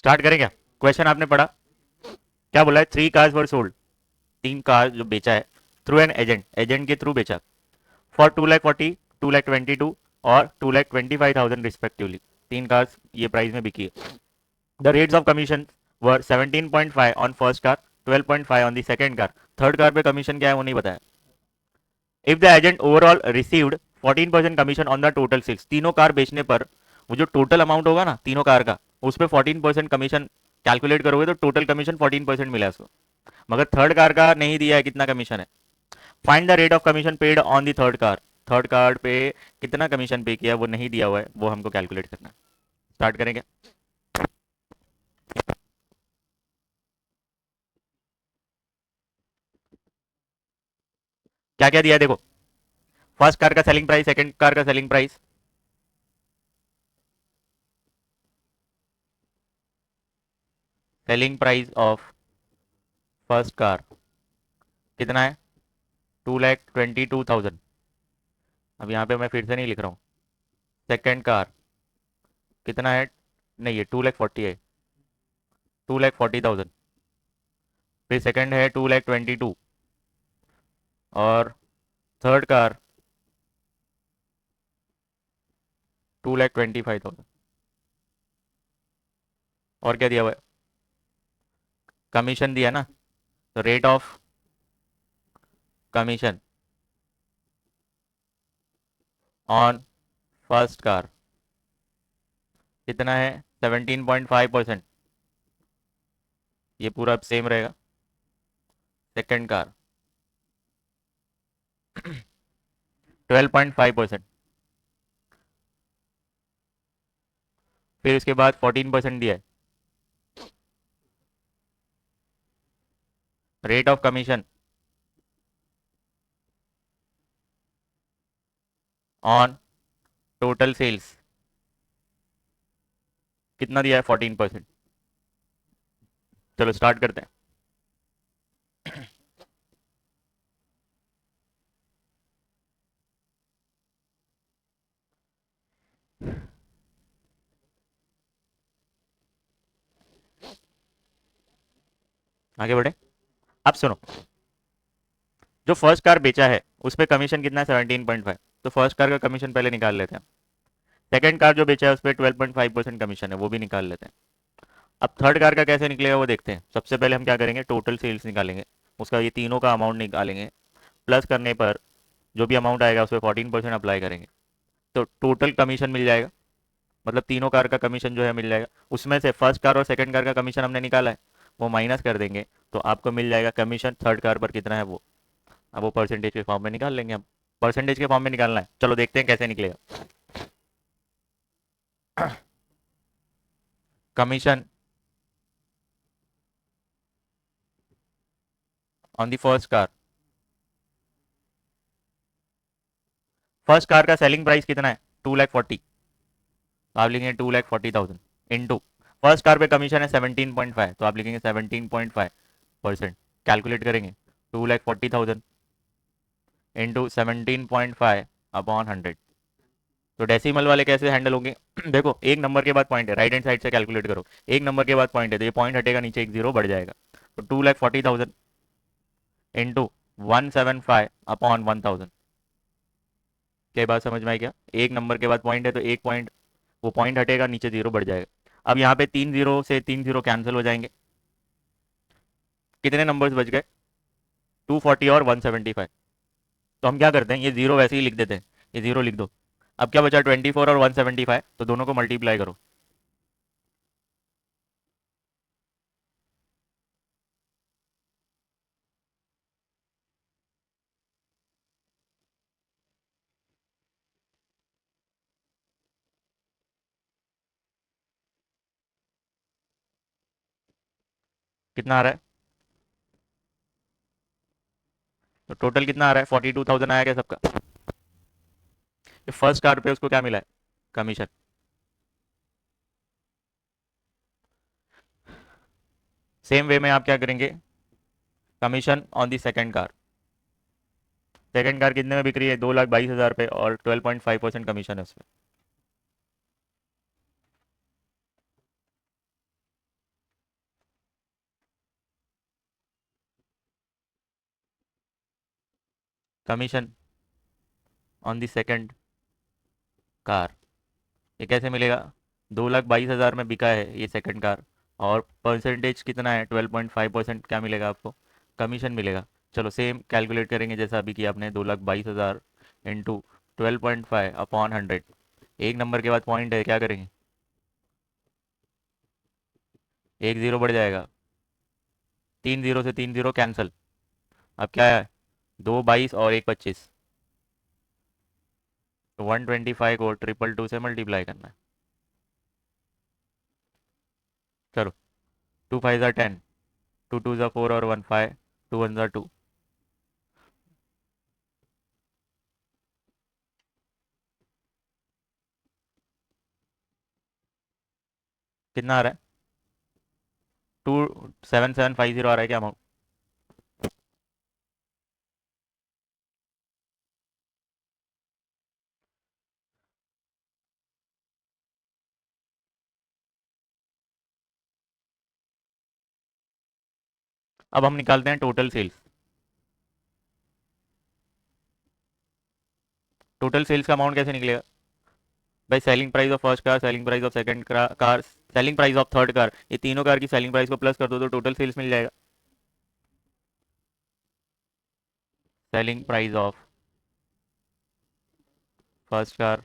Start करें क्या? Question आपने पढ़ा, क्या बोला है? 3 कार्स वर सोल्ड, 3 कार जो बेचा है थ्रू एन एजेंट, एजेंट के थ्रू बेचा, फॉर 2,40,000, 2,22,000 और 2,25,000 रिस्पेक्टिवली। 3 कार्स ये प्राइस में बिकी है। The rates of commission were 17.5 on first car, 12.5 on the second car. Third car पे कमीशन क्या है वो नहीं बताया। If the agent overall received 14% commission on the total sales, तीनों कार बेचने पर वो जो टोटल अमाउंट होगा ना तीनों कार का, उस पर 14% कमीशन कैलकुलेट करोगे तो टोटल कमीशन 14% मिला है उसको। मगर थर्ड कार का नहीं दिया है कितना कमीशन है। Find the rate of commission paid on the third car, third car पे कितना कमीशन पे किया वो नहीं दिया हुआ है, वो हमको कैलकुलेट करना है। स्टार्ट करेंगे। क्या क्या दिया है देखो। फर्स्ट कार का सेलिंग प्राइस, सेकंड कार का selling price, selling price of first car कितना है? 2,22,000। अब यहाँ पे मैं फिर से नहीं लिख रहा हूँ। सेकंड कार कितना है? नहीं, ये 2,40,000 है, 2,40,000। फिर सेकंड है 2,22,000 और थर्ड कार 2,25,000। और क्या दिया हुआ है? कमीशन दिया ना, तो rate of commission on first car कितना है? 17.5%। ये पूरा सेम रहेगा। Second car 12.5%। फिर उसके बाद 14% दिया है rate of commission on total sales, कितना दिया है? 14%। चलो स्टार्ट करते हैं। आगे बढ़े। अब सुनो, जो फर्स्ट कार बेचा है उस पर कमीशन कितना है? 17.5। तो फर्स्ट कार का कमीशन पहले निकाल लेते हैं। सेकंड कार जो बेचा है उस पर 12.5% कमीशन है, वो भी निकाल लेते हैं। अब थर्ड कार का कैसे निकलेगा वो देखते हैं। सबसे पहले हम क्या करेंगे? टोटल सेल्स निकालेंगे, उसका ये तीनों का अमाउंट निकालेंगे। प्लस करने पर जो भी अमाउंट आएगा उस पर 14% अप्लाई करेंगे, तो टोटल कमीशन मिल जाएगा। मतलब तीनों कार का कमीशन जो है मिल जाएगा। उसमें से फर्स्ट कार और सेकंड कार का कमीशन हमने निकाला है, वो माइनस कर देंगे तो आपको मिल जाएगा कमीशन थर्ड कार पर कितना है वो। अब वो परसेंटेज के फॉर्म में निकाल लेंगे हम। परसेंटेज के फॉर्म में निकालना है, चलो देखते हैं कैसे निकलेगा। Commission on the first car, first car का सेलिंग प्राइस कितना है? 2,40,000। आप लिखेंगे 2,40,000 इंटू फर्स्ट कार पे कमीशन है 17.5, तो आप लिखेंगे 17.5%। कैलकुलेट करेंगे 2,40,000 इंटू 17.5 अपॉन 100। तो डेसिमल वाले कैसे हैंडल होंगे? देखो, एक नंबर के बाद पॉइंट है, राइट हैंड साइड से कैलकुलेट करो। एक नंबर के बाद पॉइंट है तो ये पॉइंट हटेगा, नीचे एक जीरो बढ़ जाएगा। तो 2,40,000 इंटू 175 अपॉन 1,000। क्या बात समझ में आई क्या? एक नंबर के बाद पॉइंट है तो एक पॉइंट, वो पॉइंट हटेगा, नीचे जीरो बढ़ जाएगा। अब यहाँ पे 3 जीरो से 3 जीरो कैंसिल हो जाएंगे। कितने नंबर्स बच गए? 240 और 175। तो हम क्या करते हैं, ये जीरो वैसे ही लिख देते हैं, ये जीरो लिख दो। अब क्या बचा? 24 और 175, तो दोनों को मल्टीप्लाई करो। कितना आ रहा है? तो टोटल कितना आ रहा है? 42,000 आया क्या सबका? ये फर्स्ट कार पे उसको क्या मिला है? कमीशन। सेम वे में आप क्या करेंगे? Commission on the second car, second car कितने में बिक रही है? 2,22,000 पे और 12.5% कमीशन है उसमें। Commission on the second car, ये कैसे मिलेगा? 2,22,000 में बिका है ये सेकंड कार, और परसेंटेज कितना है? 12.5%। क्या मिलेगा आपको? कमीशन मिलेगा। चलो सेम कैलकुलेट करेंगे जैसा अभी किया आपने, 2,22,000 इंटू 12.5 अपॉन 100। एक नंबर के बाद पॉइंट है, क्या करेंगे? एक ज़ीरो बढ़ जाएगा, 3 ज़ीरो से 3 ज़ीरो कैंसिल। अब क्या है? 2,22 और 1,25, तो 125 को 222 से मल्टीप्लाई करना है। चलो, 2 5 ज़ा 10, 2 2 ज़ा 4 और 1 5, 2 1 ज़ा 2। कितना आ रहा है? 27750 आ रहा है क्या अमाउंट? अब हम निकालते हैं टोटल सेल्स। टोटल सेल्स का अमाउंट कैसे निकलेगा भाई? Selling price of first car, selling price of second car, selling price of third car, ये तीनों कार की सेलिंग प्राइस को प्लस कर दो तो टोटल सेल्स मिल जाएगा। Selling price of first car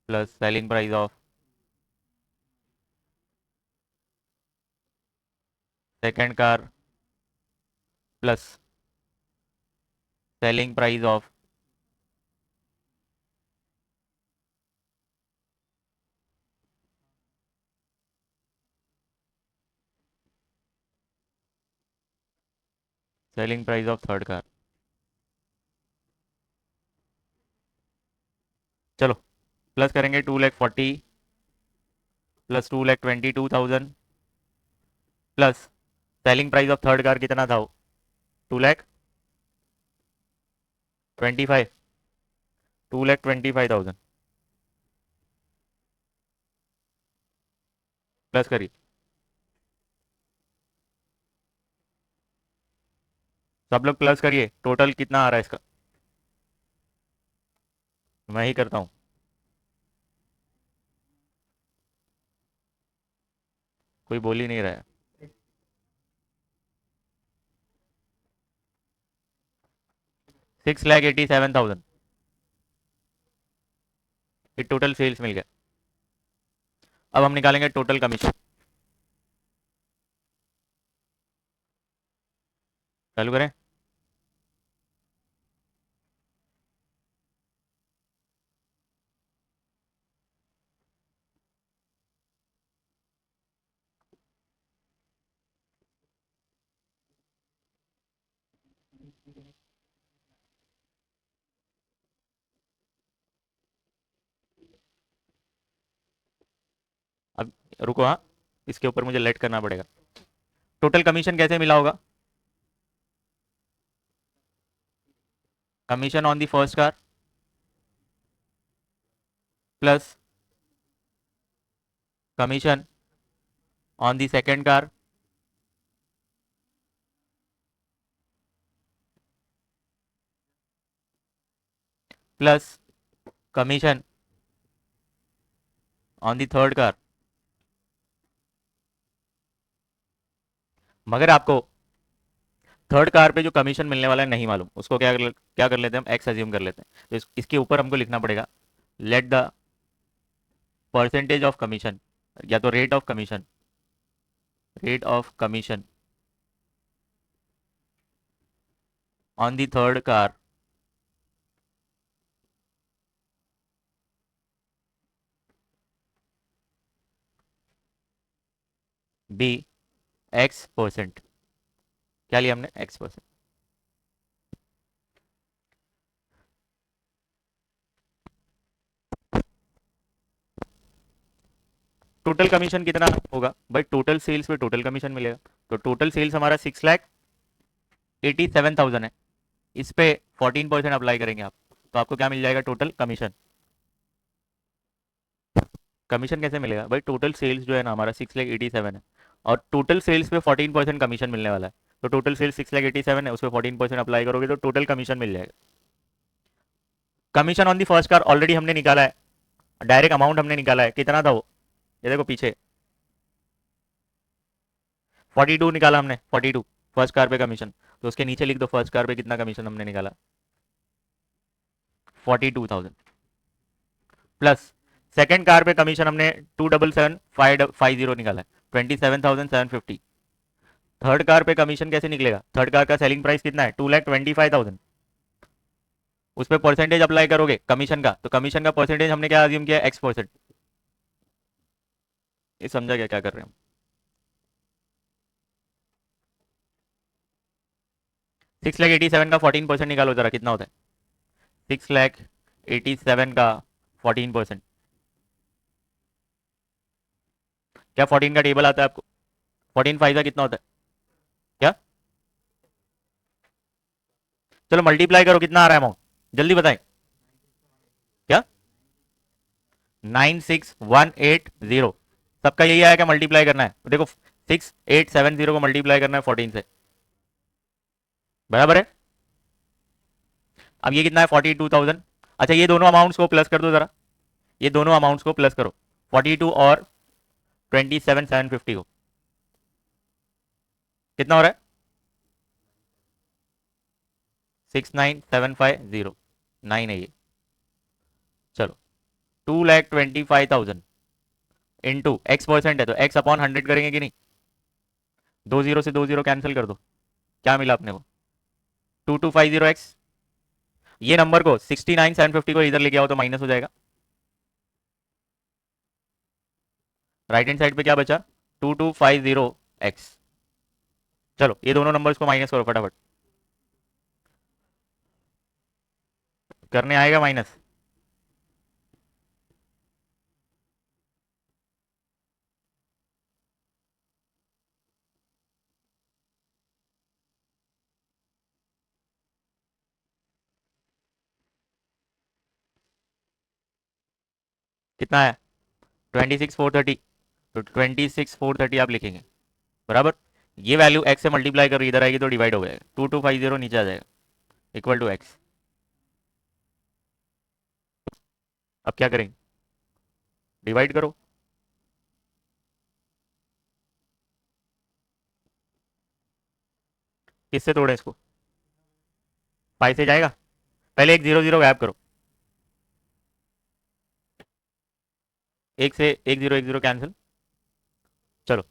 plus selling price of second car plus selling price of selling price of third car. चलो plus करेंगे, 2,40,000 plus 2,22,000 plus selling price of third car कितना था वो? 2,25,000, 2,25,000 plus करिए। सब लोग plus करिए, टोटल कितना आ रहा है इसका? मैं ही करता हूँ। कोई बोल ही नहीं रहा है। 6,87,000 ये टोटल सेल्स मिल गया। अब हम निकालेंगे टोटल कमीशन। चालू करें। अब रुको, हाँ, इसके ऊपर मुझे लेट करना पड़ेगा। टोटल कमीशन कैसे मिला होगा? Commission on the first car plus commission on the second car plus commission on the third car. मगर आपको थर्ड कार पे जो कमीशन मिलने वाला है नहीं मालूम, उसको क्या कर लेते हैं हम? एक्स अज्यूम कर लेते हैं। तो इसके ऊपर हमको लिखना पड़ेगा, let the percentage of commission, या तो rate of commission, rate of commission on the third car be X%। क्या लिया हमने? X%। टोटल कमीशन कितना होगा भाई? टोटल सेल्स पे टोटल कमीशन मिलेगा। तो टोटल सेल्स हमारा 6,87,000 है। इस पे 14% अप्लाई करेंगे आप, तो आपको क्या मिल जाएगा? Total commission. कमीशन कैसे मिलेगा भाई? टोटल सेल्स जो है ना हमारा 6,87,000 है, और टोटल सेल्स पे 14% कमीशन मिलने वाला है। तो टोटल सेल 6,87,000 है, उस पर 14% अप्लाई करोगे तो टोटल कमीशन मिल जाएगा। Commission on the first car already हमने निकाला है, डायरेक्ट अमाउंट हमने निकाला है, कितना था वो, ये देखो पीछे 42 निकाला हमने, 42 फर्स्ट कार पे कमीशन। तो उसके नीचे लिख दो फर्स्ट कार पे कितना कमीशन हमने निकाला, 42,000 प्लस सेकंड कार पे कमीशन हमने 277,550 निकाला है, 27,750। थर्ड कार पे कमीशन कैसे निकलेगा, थर्ड कार का सेलिंग प्राइस कितना है, 2,25,000। उस पर परसेंटेज अप्लाई करोगे कमीशन का, तो कमीशन का परसेंटेज हमने क्या अज्यूम किया, X%। ये समझा क्या कर रहे हैं हम। 6,87,000 का 14% निकालो जरा, कितना होता है 6,87,000 का 14%, क्या 14 का टेबल आता है आपको, 14 का कितना होता है क्या, चलो मल्टीप्लाई करो कितना आ रहा है अमाउंट, जल्दी बताएं क्या, 96,180। सबका यही आया क्या, मल्टीप्लाई करना है, देखो 6,870 को मल्टीप्लाई करना है 14 से, बराबर है। अब ये कितना है 42,000। अच्छा ये दोनों अमाउंट्स को प्लस कर दो जरा, ये दोनों अमाउंट्स को प्लस करो, 42 और 27,750 को, कितना हो रहा है 69,750, 9 है ये। चलो 2,25,000 इंटू X% है तो X/100 करेंगे कि नहीं, 20 से 20 कैंसिल कर दो, क्या मिला अपने को 2250X। ये नंबर को 69,750 को इधर लेके आओ तो माइनस हो जाएगा, राइट हैंड साइड पे क्या बचा 2250X। चलो ये दोनों नंबर्स को माइनस करो फटाफट, करने आएगा माइनस, कितना है 26,430, तो 26,430 आप लिखेंगे, बराबर। ये वैल्यू एक्स से मल्टीप्लाई करो, इधर आएगी तो डिवाइड हो जाएगा, 2250 नीचे आ जाएगा इक्वल टू एक्स। अब क्या करेंगे, डिवाइड करो, किससे तोड़े इसको, 5 से जाएगा, पहले एक 0 0 गैप करो, एक से 1 0 कैंसिल, चलो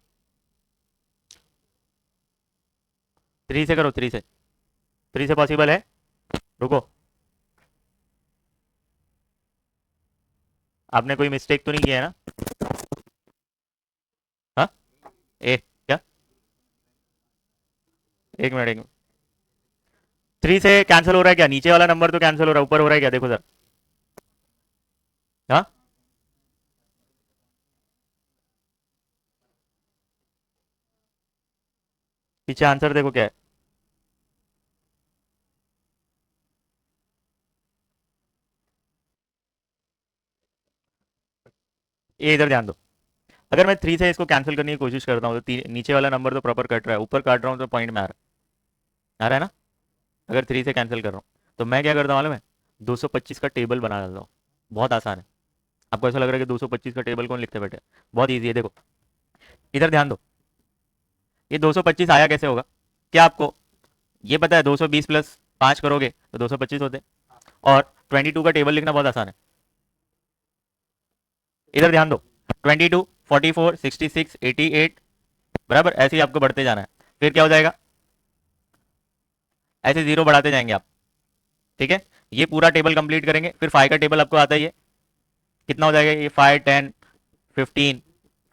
3 से करो, 3 से पॉसिबल है, रुको आपने कोई मिस्टेक तो नहीं किया है ना, हाँ ए क्या, एक मिनट 3 से कैंसिल हो रहा है क्या, नीचे वाला नंबर तो कैंसिल हो रहा है, ऊपर हो रहा है क्या, देखो सर, हाँ पीछे आंसर देखो क्या है, ये इधर ध्यान दो, अगर मैं 3 से इसको कैंसिल करने की कोशिश करता हूँ तो नीचे वाला नंबर तो प्रॉपर कट रहा है, ऊपर काट रहा हूँ तो पॉइंट में आ रहा है ना, अगर 3 से कैंसिल कर रहा हूँ तो मैं क्या करता हूँ मालूम है, 225 का टेबल बना लेता हूँ, बहुत आसान है। आपको ऐसा लग रहा है कि 225 का टेबल कौन लिखते बैठे, बहुत ईजी है, देखो इधर ध्यान दो, ये 225 आया कैसे होगा, क्या आपको ये पता है 220 प्लस 5 करोगे तो 225 होते, और 22 का टेबल लिखना बहुत आसान है, इधर ध्यान दो 22 44 66 88, बराबर ऐसे ही आपको बढ़ते जाना है, फिर क्या हो जाएगा, ऐसे जीरो बढ़ाते जाएंगे आप, ठीक है। ये पूरा टेबल कंप्लीट करेंगे, फिर 5 का टेबल आपको आता ही है, कितना हो जाएगा ये 5 10 15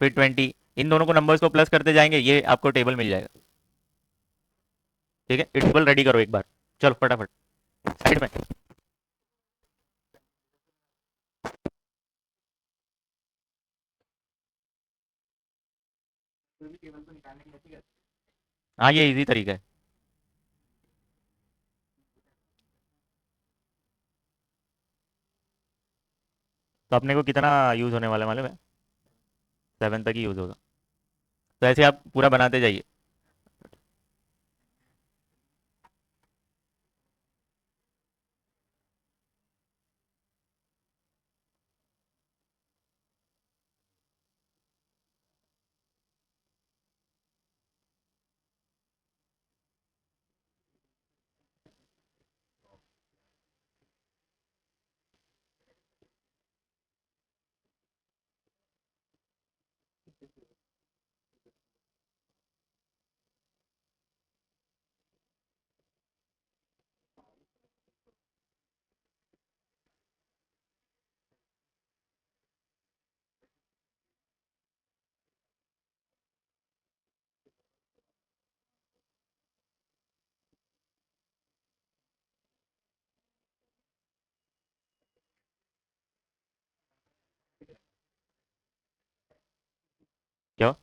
फिर 20, इन दोनों को नंबर्स को प्लस करते जाएंगे, ये आपको टेबल मिल जाएगा, ठीक है। टेबल रेडी करो एक बार, चलो फटाफट साइड में, हाँ ये इजी तरीका है। तो अपने को कितना यूज होने वाला है मालूम है, 7 तक ही यूज होगा, तो ऐसे आप पूरा बनाते जाइए, क्या?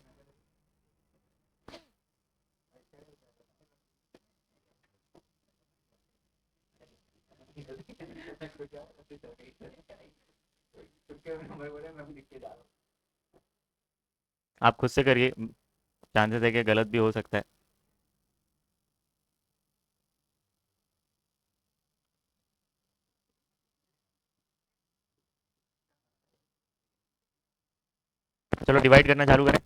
आप खुद से करिए, चांसेस है कि गलत भी हो सकता है। चलो डिवाइड करना चालू करें।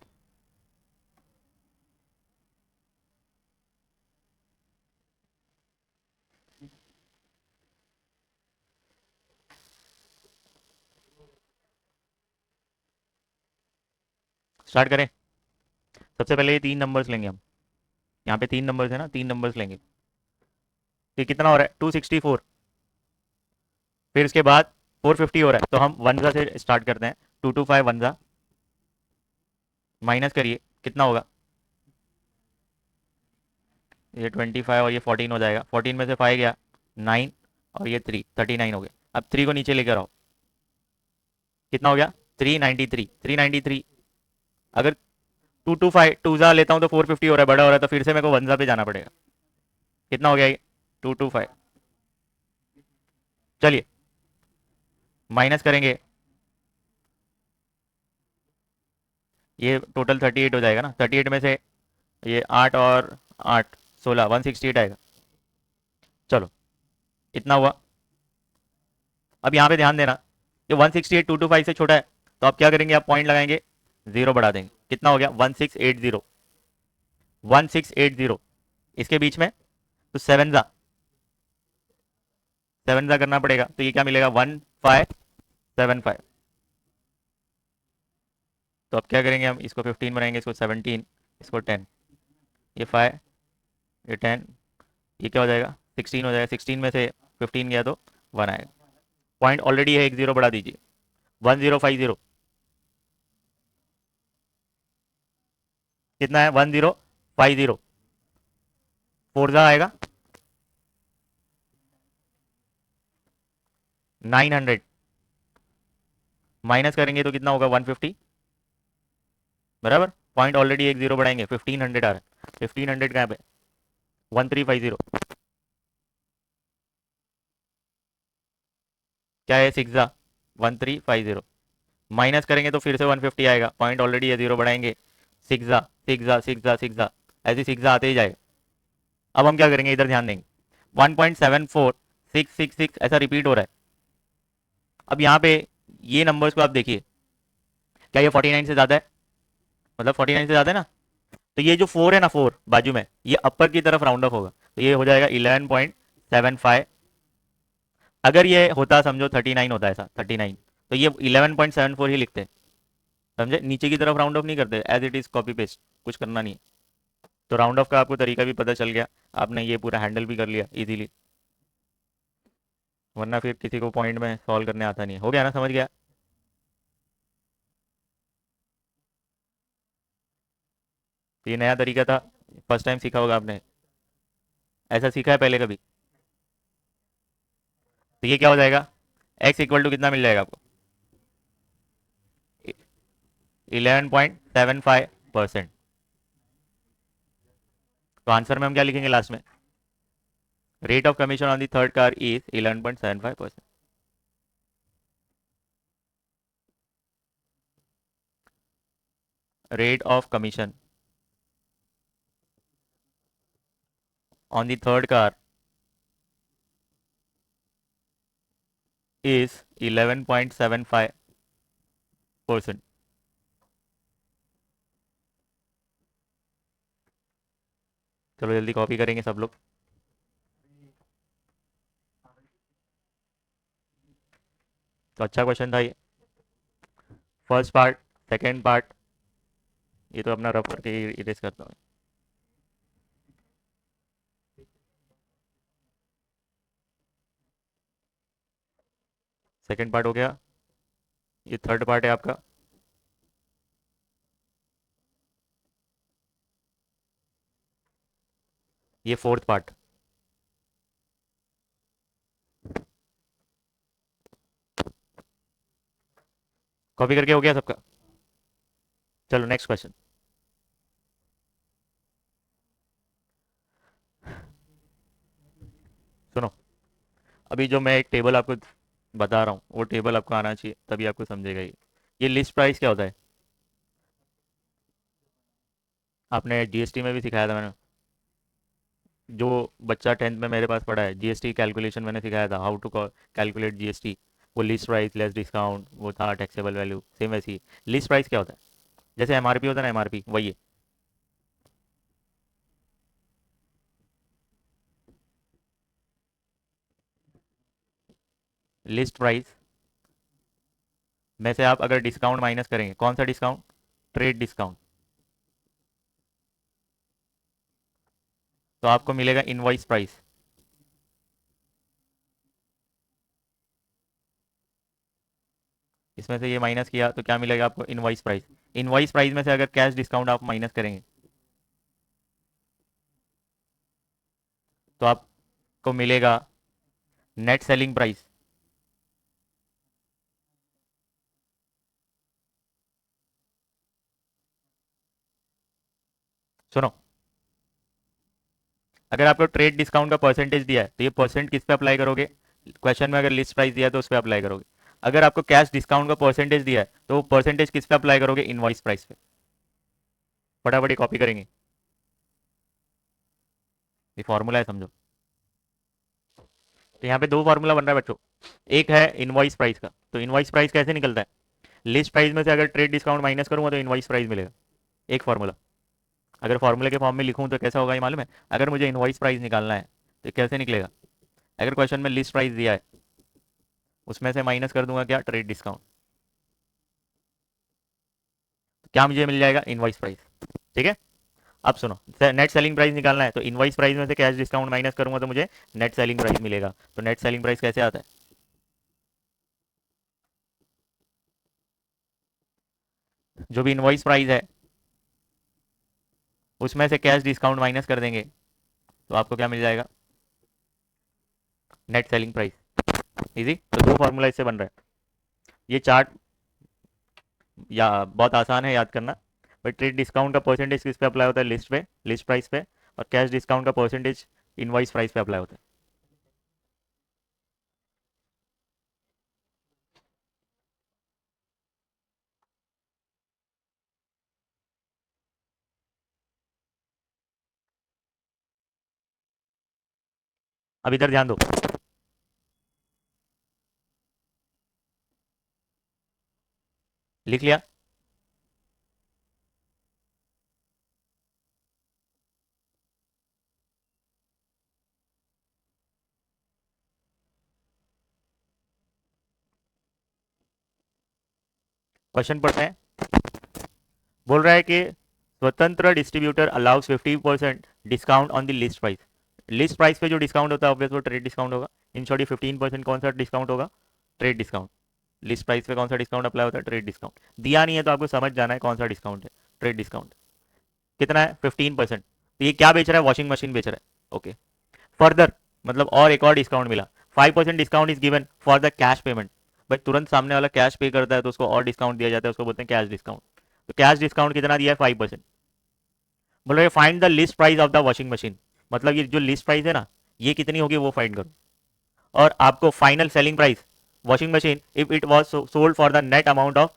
स्टार्ट करें। सबसे पहले ये तीन नंबर्स लेंगे हम। यहाँ पे तीन नंबर्स है ना, तीन नंबर्स लेंगे। ये कितना हो रहा है? 264। फिर इसके बाद 450 हो रहा है, तो हम वनजा से स्टार्ट करते हैं। 225 वनजा, माइनस करिए, कितना होगा? ये 25 और ये 14 हो जाएगा। 14 में से 5 गया, 9, और ये 3, 39 हो गया। अब 3 को नीचे लेकर आओ, कितना हो गया? 393, 393। अगर 225 टूजा लेता हूँ तो 450 हो रहा है, बड़ा हो रहा है, तो फिर से मेरे को वनजा पे जाना पड़ेगा। कितना हो गया ये? 225। चलिए माइनस करेंगे, ये टोटल 38 हो जाएगा ना। 38 में से ये 8 और 8, 16, 168 आएगा। चलो, इतना हुआ। अब यहाँ पे ध्यान देना, ये 168 225 से छोटा है, तो आप क्या करेंगे? आप पॉइंट लगाएंगे, जीरो बढ़ा देंगे। कितना हो गया? 1680, 1680। इसके बीच में तो सेवन जा करना पड़ेगा, तो ये क्या मिलेगा? 1575। तो अब क्या करेंगे? हम इसको 15 बनाएंगे, इसको 17, इसको 10, ये 5, ये 10, ये क्या हो जाएगा? 16 हो जाएगा। 16 में से 15 गया तो 1 आएगा। पॉइंट ऑलरेडी है, एक जीरो बढ़ा दीजिए, 1050। कितना है? 1050। फोर्जा आएगा 900, माइनस करेंगे तो कितना होगा? 150, बराबर। पॉइंट ऑलरेडी एक जीरो बढ़ाएंगे, 1500 आ रहा है। 1500 कहाँ पे? 1350। क्या है? सिक्सा 1350। माइनस करेंगे तो फिर से 150 आएगा। पॉइंट ऑलरेडी है, जीरो बढ़ाएंगे, सिक्सा सिक्सा सिक्सा सिक्सा, ऐसे सिक्सा आते ही जाएगा। अब हम क्या करेंगे? इधर ध्यान देंगे, 1.74666 ऐसा रिपीट हो रहा है। अब यहाँ पे ये नंबर्स को आप देखिए, क्या ये 49 से ज्यादा है? मतलब 49 से ज्यादा है ना। तो ये जो 4 है ना, 4 बाजू में, ये अपर की तरफ राउंड ऑफ होगा, तो ये हो जाएगा 11.75। अगर ये होता, समझो 39 होता है ऐसा, 39, तो ये 11.74 ही लिखते हैं। समझे? नीचे की तरफ राउंड ऑफ नहीं करते, as it is copy paste, कुछ करना नहीं है। तो राउंड ऑफ का आपको तरीका भी पता चल गया, आपने ये पूरा हैंडल भी कर लिया इजीली। वरना फिर किसी को पॉइंट में सॉल्व करने आता नहीं है। हो गया ना? समझ गया? तो ये नया तरीका था, फर्स्ट टाइम सीखा होगा आपने। ऐसा सीखा है पहले कभी? तो ये क्या हो जाएगा? एक्स इक्वल टू कितना मिल जाएगा आपको? 11.75%। तो आंसर में हम क्या लिखेंगे लास्ट में? Rate of commission on the third car is 11.75%। Rate of commission on the third car is 11.75%। चलो जल्दी कॉपी करेंगे सब लोग। तो अच्छा क्वेश्चन था ये, फर्स्ट पार्ट, सेकेंड पार्ट, ये तो अपना रफ करके इरेज करता हूँ। सेकंड पार्ट हो गया, ये थर्ड पार्ट है आपका। ये फोर्थ पार्ट। कॉपी करके हो गया सबका? चलो नेक्स्ट क्वेश्चन। सुनो, अभी जो मैं एक टेबल आपको बता रहा हूँ वो टेबल आपको आना चाहिए, तभी आपको समझेगा ये लिस्ट प्राइस क्या होता है। आपने जीएसटी में भी सिखाया था मैंने, जो बच्चा 10th में मेरे पास पढ़ा है, जीएसटी कैलकुलेशन मैंने सिखाया था, हाउ टू कैलकुलेट जीएसटी। वो लिस्ट प्राइस लेस डिस्काउंट वो था, टैक्सेबल वैल्यू सेम वैसी ही। लिस्ट प्राइस क्या होता है? जैसे एमआरपी होता है ना, एमआरपी वही है। लिस्ट प्राइस में से आप अगर डिस्काउंट माइनस करेंगे, कौन सा डिस्काउंट? Trade discount. तो आपको मिलेगा इनवॉइस प्राइस। इसमें से ये माइनस किया तो क्या मिलेगा आपको? Invoice price. इनवॉइस प्राइस में से अगर कैश डिस्काउंट आप माइनस करेंगे तो आपको मिलेगा नेट सेलिंग प्राइस। सुनो, अगर आपको ट्रेड डिस्काउंट का परसेंटेज दिया है तो ये परसेंट किस पे अप्लाई करोगे? क्वेश्चन में अगर लिस्ट प्राइस दिया है तो उस पर अप्लाई करोगे। अगर आपको कैश डिस्काउंट का परसेंटेज दिया है तो वो परसेंटेज किस पे अप्लाई करोगे? इनवॉइस प्राइस पे। फटाफट कॉपी करेंगे, ये फॉर्मूला है समझो। तो यहाँ पे दो फार्मूला बन रहा है बच्चों। एक है इनवॉइस प्राइस का, तो इनवॉइस प्राइस कैसे निकलता है? लिस्ट प्राइस में से अगर ट्रेड डिस्काउंट माइनस करूंगा तो इनवॉइस प्राइस मिलेगा। एक फार्मूला। अगर फार्मूले के फॉर्म में लिखूं तो कैसा होगा ये मालूम है? अगर मुझे इनवॉइस प्राइस निकालना है तो कैसे निकलेगा? अगर क्वेश्चन में लिस्ट प्राइस दिया है उसमें से माइनस कर दूंगा क्या? Trade discount. तो क्या मुझे मिल जाएगा? Invoice price. ठीक है। अब सुनो, नेट सेलिंग प्राइस निकालना है तो इनवॉइस प्राइस में से कैश डिस्काउंट माइनस करूंगा तो मुझे नेट सेलिंग प्राइस मिलेगा। तो नेट सेलिंग प्राइस कैसे आता है? जो भी इनवॉइस प्राइस है उसमें से कैश डिस्काउंट माइनस कर देंगे तो आपको क्या मिल जाएगा? Net selling price. इजी। तो दो फार्मूला इससे बन रहा है। ये चार्ट या बहुत आसान है याद करना। बट ट्रेड डिस्काउंट का परसेंटेज किस पे अप्लाई होता है? लिस्ट पे, लिस्ट प्राइस पे। और कैश डिस्काउंट का परसेंटेज इनवॉइस प्राइस पे अप्लाई होता है। अब इधर ध्यान दो। लिख लिया? क्वेश्चन पढ़ते हैं। बोल रहा है कि स्वतंत्र distributor allow us 50% discount on the list price. List price पे जो डिस्काउंट होता है ऑब्वियस वो ट्रेड डिस्काउंट होगा। इन शॉर्ट 15% कौन सा डिस्काउंट होगा? Trade discount. लिस्ट प्राइस पे कौन सा डिस्काउंट अप्लाई होता है? Trade discount. दिया नहीं है तो आपको समझ जाना है कौन सा डिस्काउंट है। ट्रेड डिस्काउंट कितना है? 15%। तो ये क्या बेच रहा है? वॉशिंग मशीन बेच रहा है। ओके। फर्दर मतलब और एक और डिस्काउंट मिला। 5% discount is given for the cash payment. भाई तुरंत सामने वाला कैश पे करता है तो उसको और डिस्काउंट दिया जाता है, उसको बोलते हैं कैश डिस्काउंट। तो कैश डिस्काउंट कितना दिया है? 5%। बोल रहे find the list price of the washing machine. मतलब ये जो लिस्ट प्राइस है ना, ये कितनी होगी वो फाइंड करो। और आपको final selling price washing machine if it was sold for the net amount of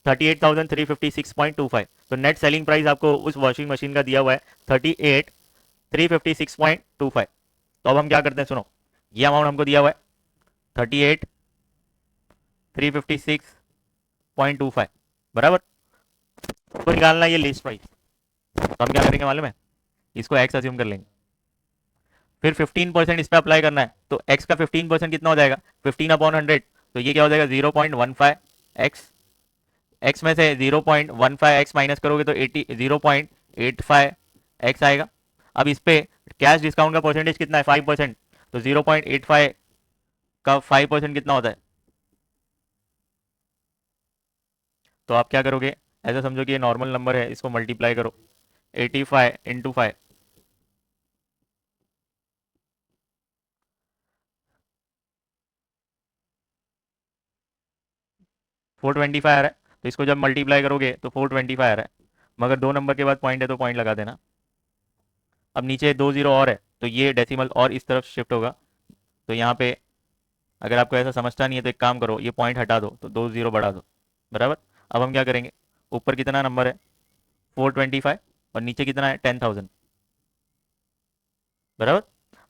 38,356.25। तो नेट सेलिंग प्राइस आपको उस वॉशिंग मशीन का दिया हुआ है 38,356.25। तो अब हम क्या करते हैं, सुनो। ये अमाउंट हमको दिया हुआ है 38,356.25, बराबर। तो निकालना ये लिस्ट प्राइस। तो हम क्या करेंगे मालूम है? इसको एक्स अज्यूम कर लेंगे, फिर 15% इस पर अप्लाई करना है। तो एक्स का 15% कितना हो जाएगा? 15/100। तो ये क्या हो जाएगा? 0.15 एक्स एक्स में से 0.15x माइनस करोगे तो 0.85x आएगा। अब इस पे कैश डिस्काउंट का परसेंटेज कितना है, 5%। तो 0.85 का 5% कितना होता है? तो आप क्या करोगे, ऐसा समझो कि ये नॉर्मल नंबर है, इसको मल्टीप्लाई करो 85 इंटू 5, 425 आ रहा है। तो इसको जब मल्टीप्लाई करोगे तो 425 आ रहा है, मगर 2 नंबर के बाद पॉइंट है तो पॉइंट लगा देना। अब नीचे 2 जीरो और है तो ये डेसिमल और इस तरफ शिफ्ट होगा। तो यहाँ पे अगर आपको ऐसा समझता नहीं है तो एक काम करो, ये पॉइंट हटा दो तो 2 जीरो बढ़ा दो, बराबर। अब हम क्या करेंगे, ऊपर कितना नंबर है 425 और नीचे कितना है 10,000, बराबर।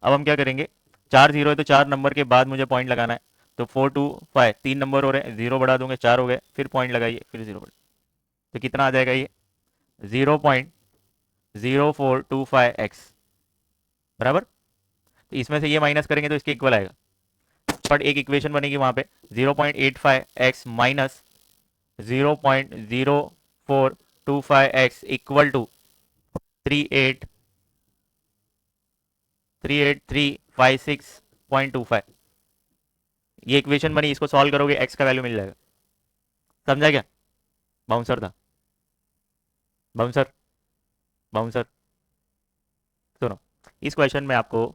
अब हम क्या करेंगे, 4 जीरो है तो 4 नंबर के बाद मुझे पॉइंट लगाना है। तो 425 3 नंबर हो रहे हैं, 0 बढ़ा दूंगे 4 हो गए, फिर पॉइंट लगाइए फिर 0 बढ़ा। तो कितना आ जाएगा ये 0.0425x, बराबर। तो इसमें से ये माइनस करेंगे तो इसके इक्वल आएगा। बट एक इक्वेशन बनेगी वहां पे 0.85x minus 0.0425x equal to 38356.25। ये इक्वेशन बनी, इसको सॉल्व करोगे x का वैल्यू मिल जाएगा। समझा क्या? बाउंसर था, बाउंसर, बाउंसर। सुनो, इस क्वेश्चन में आपको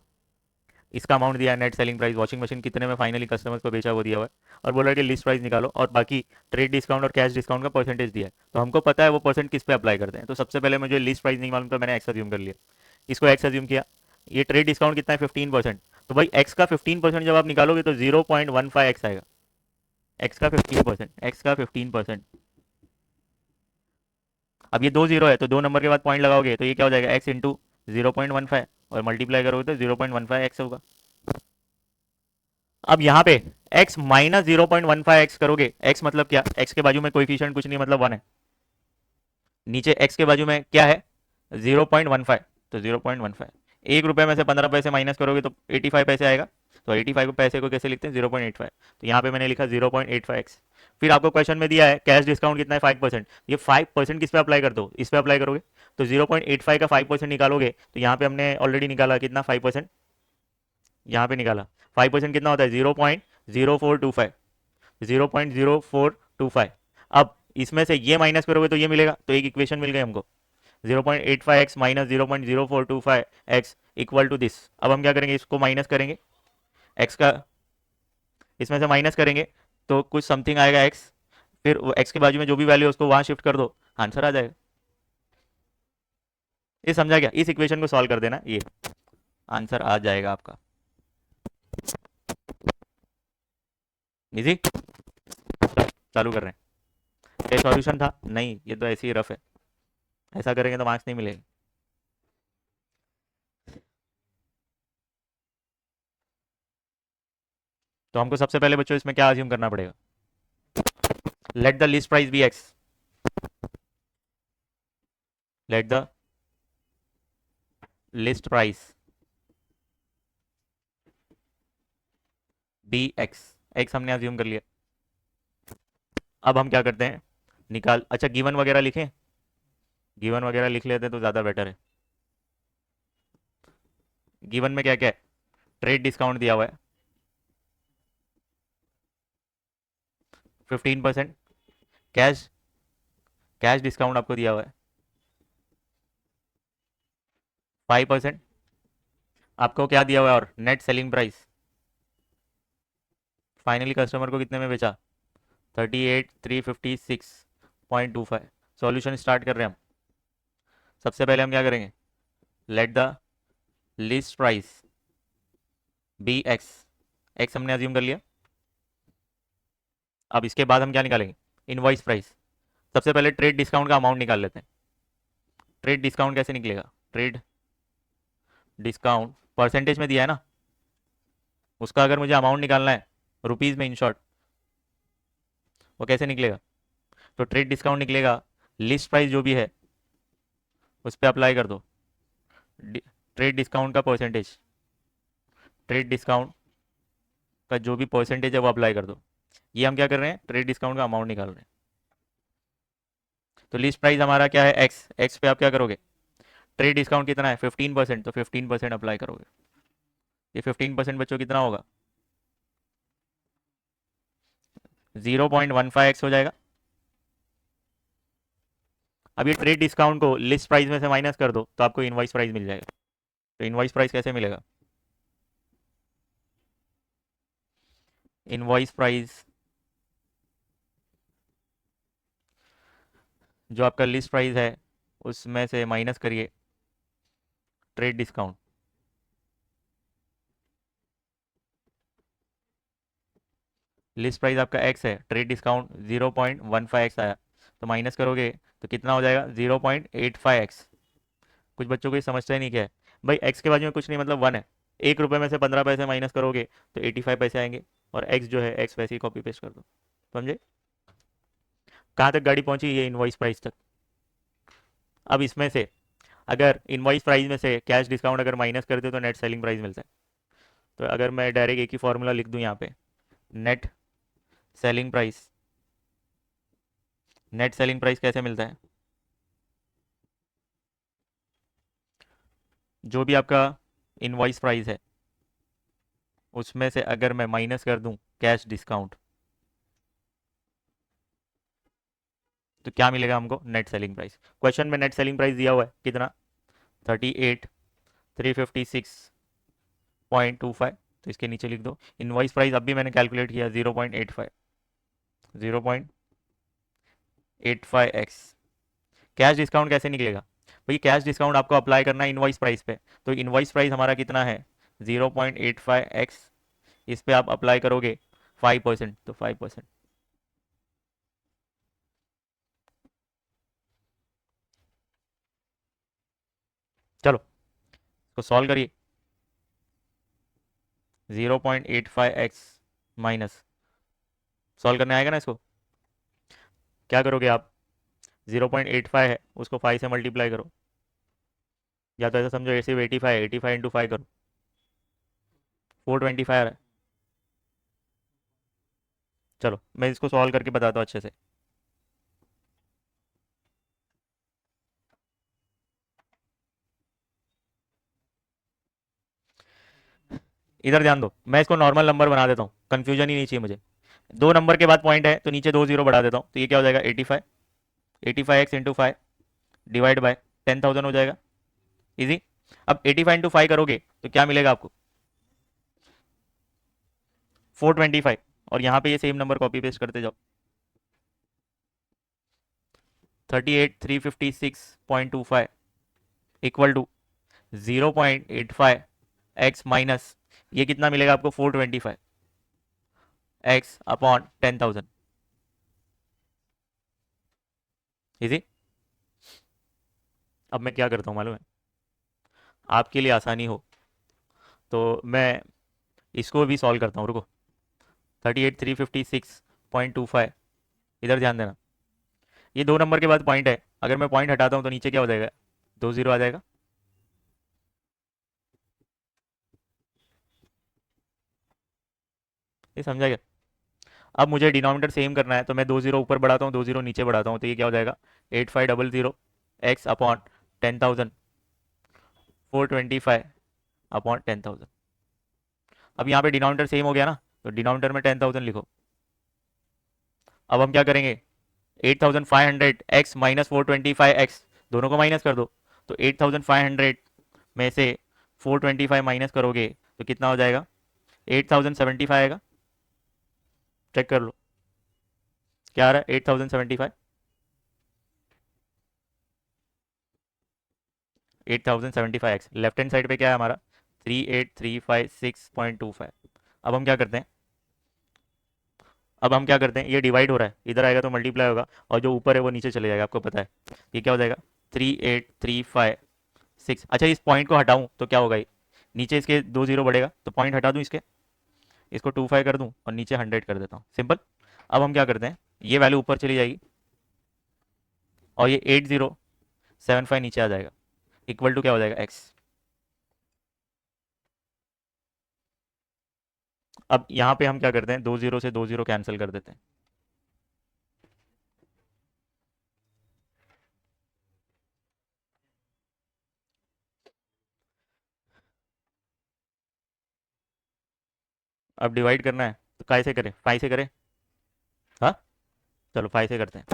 इसका अमाउंट दिया है, net selling price, washing machine कितने में फाइनली कस्टमर्स को बेचा वो दिया हुआ है, और बोला कि लिस्ट प्राइस निकालो, और बाकी ट्रेड डिस्काउंट और कैश डिस्काउंट का परसेंटेज दिया है। तो हमको पता है वो परसेंट किस पे अप्लाई करते हैं। तो सबसे पहले मुझे लिस्ट प्राइस नहीं मालूम, तो मैंने एक्स अज्यूम कर लिया, इसको एक्स अज्यूम किया। ये ट्रेड डिस्काउंट कितना है 15%, तो भाई एक्स का 15% जब आप निकालोगे तो 0.15x आएगा। एक्स का 15%, एक्स का 15%। अब ये 2 जीरो है तो 2 नंबर के बाद पॉइंट लगाओगे तो ये क्या हो जाएगा, एक्स इंटू 0.15, और मल्टीप्लाई करोगे तो 0.15x होगा। अब यहाँ पे x माइनस 0.15x करोगे, x मतलब क्या, x के बाजू में कोएफिशिएंट कुछ नहीं मतलब 1 है, नीचे x के बाजू में क्या है 0.15, तो 0.15 1 रुपए में से 15 पैसे माइनस करोगे तो 85 पैसे आएगा। तो 85 पैसे को कैसे लिखते हैं 0.85, तो यहाँ पे मैंने लिखा 0.85x। फिर आपको क्वेश्चन में दिया है कैश डिस्काउंट कितना है 5%, ये 5% किस पे अप्लाई कर दो, इस पे अप्लाई करोगे। तो 0.85 का 5% निकालोगे तो यहाँ पे हमने ऑलरेडी निकाला कितना 5%, यहाँ पे निकाला 5% कितना होता है 0.0425, 0.0425। अब इसमें से ये माइनस करोगे तो ये मिलेगा, तो एक इक्वेशन मिल गई हमको 0.85x minus 0.0425x equal to this. अब हम क्या करेंगे, इसको माइनस करेंगे, x का इसमें से माइनस करेंगे तो कुछ समथिंग आएगा x, फिर x के बाजू में जो भी वैल्यू है उसको वहां शिफ्ट कर दो, आंसर आ जाएगा। ये समझा क्या, इस इक्वेशन को सॉल्व कर देना, ये आंसर आ जाएगा आपका। इजी, चालू कर रहे हैं। ये सॉल्यूशन था नहीं, ये तो ऐसे ही रफ है, ऐसा करेंगे तो मार्क्स नहीं मिलेगा। तो हमको सबसे पहले बच्चों इसमें क्या अज्यूम करना पड़ेगा, let the list price be X, let the list price be X, X हमने अज्यूम कर लिया। अब हम क्या करते हैं, निकाल, अच्छा गिवन वगैरह लिखें, गिवन वगैरह लिख लेते हैं तो ज़्यादा बेटर है। गिवन में क्या क्या है, ट्रेड डिस्काउंट दिया हुआ है 15%, कैश कैश डिस्काउंट आपको दिया हुआ है 5%, आपको क्या दिया हुआ है, और net selling price finally customer को कितने में बेचा 38,356.25। सॉल्यूशन स्टार्ट कर रहे हैं हम। सबसे पहले हम क्या करेंगे, let the list price be X, X हमने अज्यूम कर लिया। अब इसके बाद हम क्या निकालेंगे, इनवॉइस प्राइस। सबसे पहले ट्रेड डिस्काउंट का अमाउंट निकाल लेते हैं। ट्रेड डिस्काउंट कैसे निकलेगा, ट्रेड डिस्काउंट परसेंटेज में दिया है ना, उसका अगर मुझे अमाउंट निकालना है रुपीज़ में, इन शॉर्ट वो कैसे निकलेगा, तो ट्रेड डिस्काउंट निकलेगा, लिस्ट प्राइस जो भी है उस पर अप्लाई कर दो ट्रेड डिस्काउंट का परसेंटेज, ट्रेड डिस्काउंट का जो भी परसेंटेज है वो अप्लाई कर दो। ये हम क्या कर रहे हैं, ट्रेड डिस्काउंट का अमाउंट निकाल रहे हैं। तो लिस्ट प्राइस हमारा क्या है, एक्स, एक्स पे आप क्या करोगे, ट्रेड डिस्काउंट कितना है 15%, तो 15% अप्लाई करोगे। ये 15% बच्चों कितना होगा, 0.15x हो जाएगा। अब ये ट्रेड डिस्काउंट को लिस्ट प्राइस में से माइनस कर दो तो आपको इनवॉइस प्राइस मिल जाएगा। तो इनवॉइस प्राइस कैसे मिलेगा, इनवॉइस प्राइस जो आपका लिस्ट प्राइस है उसमें से माइनस करिए ट्रेड डिस्काउंट। लिस्ट प्राइस आपका एक्स है, ट्रेड डिस्काउंट 0.15x आया, तो माइनस करोगे तो कितना हो जाएगा 0.85x। कुछ बच्चों को ये समझता ही नहीं क्या है भाई, एक्स के बाजू में कुछ नहीं मतलब वन है, 1 रुपये में से 15 पैसे माइनस करोगे तो 85 पैसे आएंगे, और एक्स जो है एक्स वैसे ही कॉपी पेस्ट कर दो। समझे कहाँ तक गाड़ी पहुंची, ये इनवॉइस प्राइस तक। अब इसमें से अगर इनवॉइस प्राइस में से कैश डिस्काउंट अगर माइनस करते तो नेट सेलिंग प्राइस मिलता है। तो अगर मैं डायरेक्ट एक ही फॉर्मूला लिख दूं यहाँ पे, net selling price, net selling price कैसे मिलता है, जो भी आपका इनवॉइस प्राइस है उसमें से अगर मैं माइनस कर दूं कैश डिस्काउंट तो क्या मिलेगा हमको, नेट सेलिंग प्राइस। क्वेश्चन में नेट सेलिंग प्राइस दिया हुआ है कितना, 38,356.25, तो इसके नीचे लिख दो इनवॉइस प्राइस। अभी मैंने कैलकुलेट किया 0.85, 0.85x। कैश डिस्काउंट कैसे निकलेगा भाई, कैश डिस्काउंट आपको अप्लाई करना है इनवॉइस प्राइस पे, तो इनवॉइस प्राइस हमारा कितना है 0.85x, इस पे आप अप्लाई करोगे 5%, तो 5%। चलो इसको सॉल्व करिए, 0.85x माइनस, सॉल्व करने आएगा ना इसको, क्या करोगे आप, 0.85 है उसको 5 से मल्टीप्लाई करो, या तो ऐसा समझो ऐसे 85 है, 85 इंटू 5 करो, 425 आ रहा है। चलो मैं इसको सॉल्व करके बताता हूँ अच्छे से। इधर ध्यान दो, मैं इसको नॉर्मल नंबर बना देता हूँ, कंफ्यूजन ही नहीं चाहिए मुझे। 2 नंबर के बाद पॉइंट है तो नीचे 2 जीरो बढ़ा देता हूँ, तो ये क्या हो जाएगा 85, 85x इंटू 5 डिवाइड बाय 10,000 हो जाएगा, इजी। अब 85 इंटू 5 करोगे तो क्या मिलेगा आपको 425, और यहाँ पे ये सेम नंबर कॉपी पेस्ट करते जाओ, 38,356.25 इक्वल टू 0.85x माइनस ये कितना मिलेगा आपको 425x अपॉन 10,000, इजी। अब मैं क्या करता हूँ मालूम है, आपके लिए आसानी हो तो मैं इसको भी सॉल्व करता हूँ, रुको। 38,356.25, इधर ध्यान देना, ये 2 नंबर के बाद पॉइंट है, अगर मैं पॉइंट हटाता हूँ तो नीचे क्या हो जाएगा 2 जीरो आ जाएगा। ये समझा क्या, अब मुझे डिनोमिनेटर सेम करना है तो मैं 2 जीरो ऊपर बढ़ाता हूँ 2 जीरो नीचे बढ़ाता हूँ, तो ये क्या हो जाएगा 8500x अपॉन 10,000, 425 अपॉन 10,000। अब यहाँ पे डिनोमिनेटर सेम हो गया ना, तो डिनोमिनेटर में 10,000 लिखो। अब हम क्या करेंगे 8,500x माइनस 425x, दोनों को माइनस कर दो, तो 8,500 में से 425 माइनस करोगे तो कितना हो जाएगा 8,075 आएगा, चेक कर लो क्या आ रहा है 8,075, 8,075x लेफ्ट हैंड साइड पे क्या है हमारा 38,356.25। अब हम क्या करते हैं, ये डिवाइड हो रहा है, इधर आएगा तो मल्टीप्लाई होगा, और जो ऊपर है वो नीचे चले जाएगा, आपको पता है। ये क्या हो जाएगा 38,356। अच्छा इस पॉइंट को हटाऊं तो क्या होगा, ये नीचे इसके 2 जीरो बढ़ेगा तो पॉइंट हटा दूं इसके, इसको 25 कर दूं और नीचे 100 कर देता हूँ, सिंपल। अब हम क्या करते हैं, ये वैल्यू ऊपर चली जाएगी और ये 8075 नीचे आ जाएगा, इक्वल टू क्या हो जाएगा एक्स। अब यहाँ पे हम क्या करते हैं 2 जीरो से 2 जीरो कैंसिल कर देते हैं, अब डिवाइड करना है तो कैसे करें, 5 से करें? हाँ, चलो 5 से करते हैं।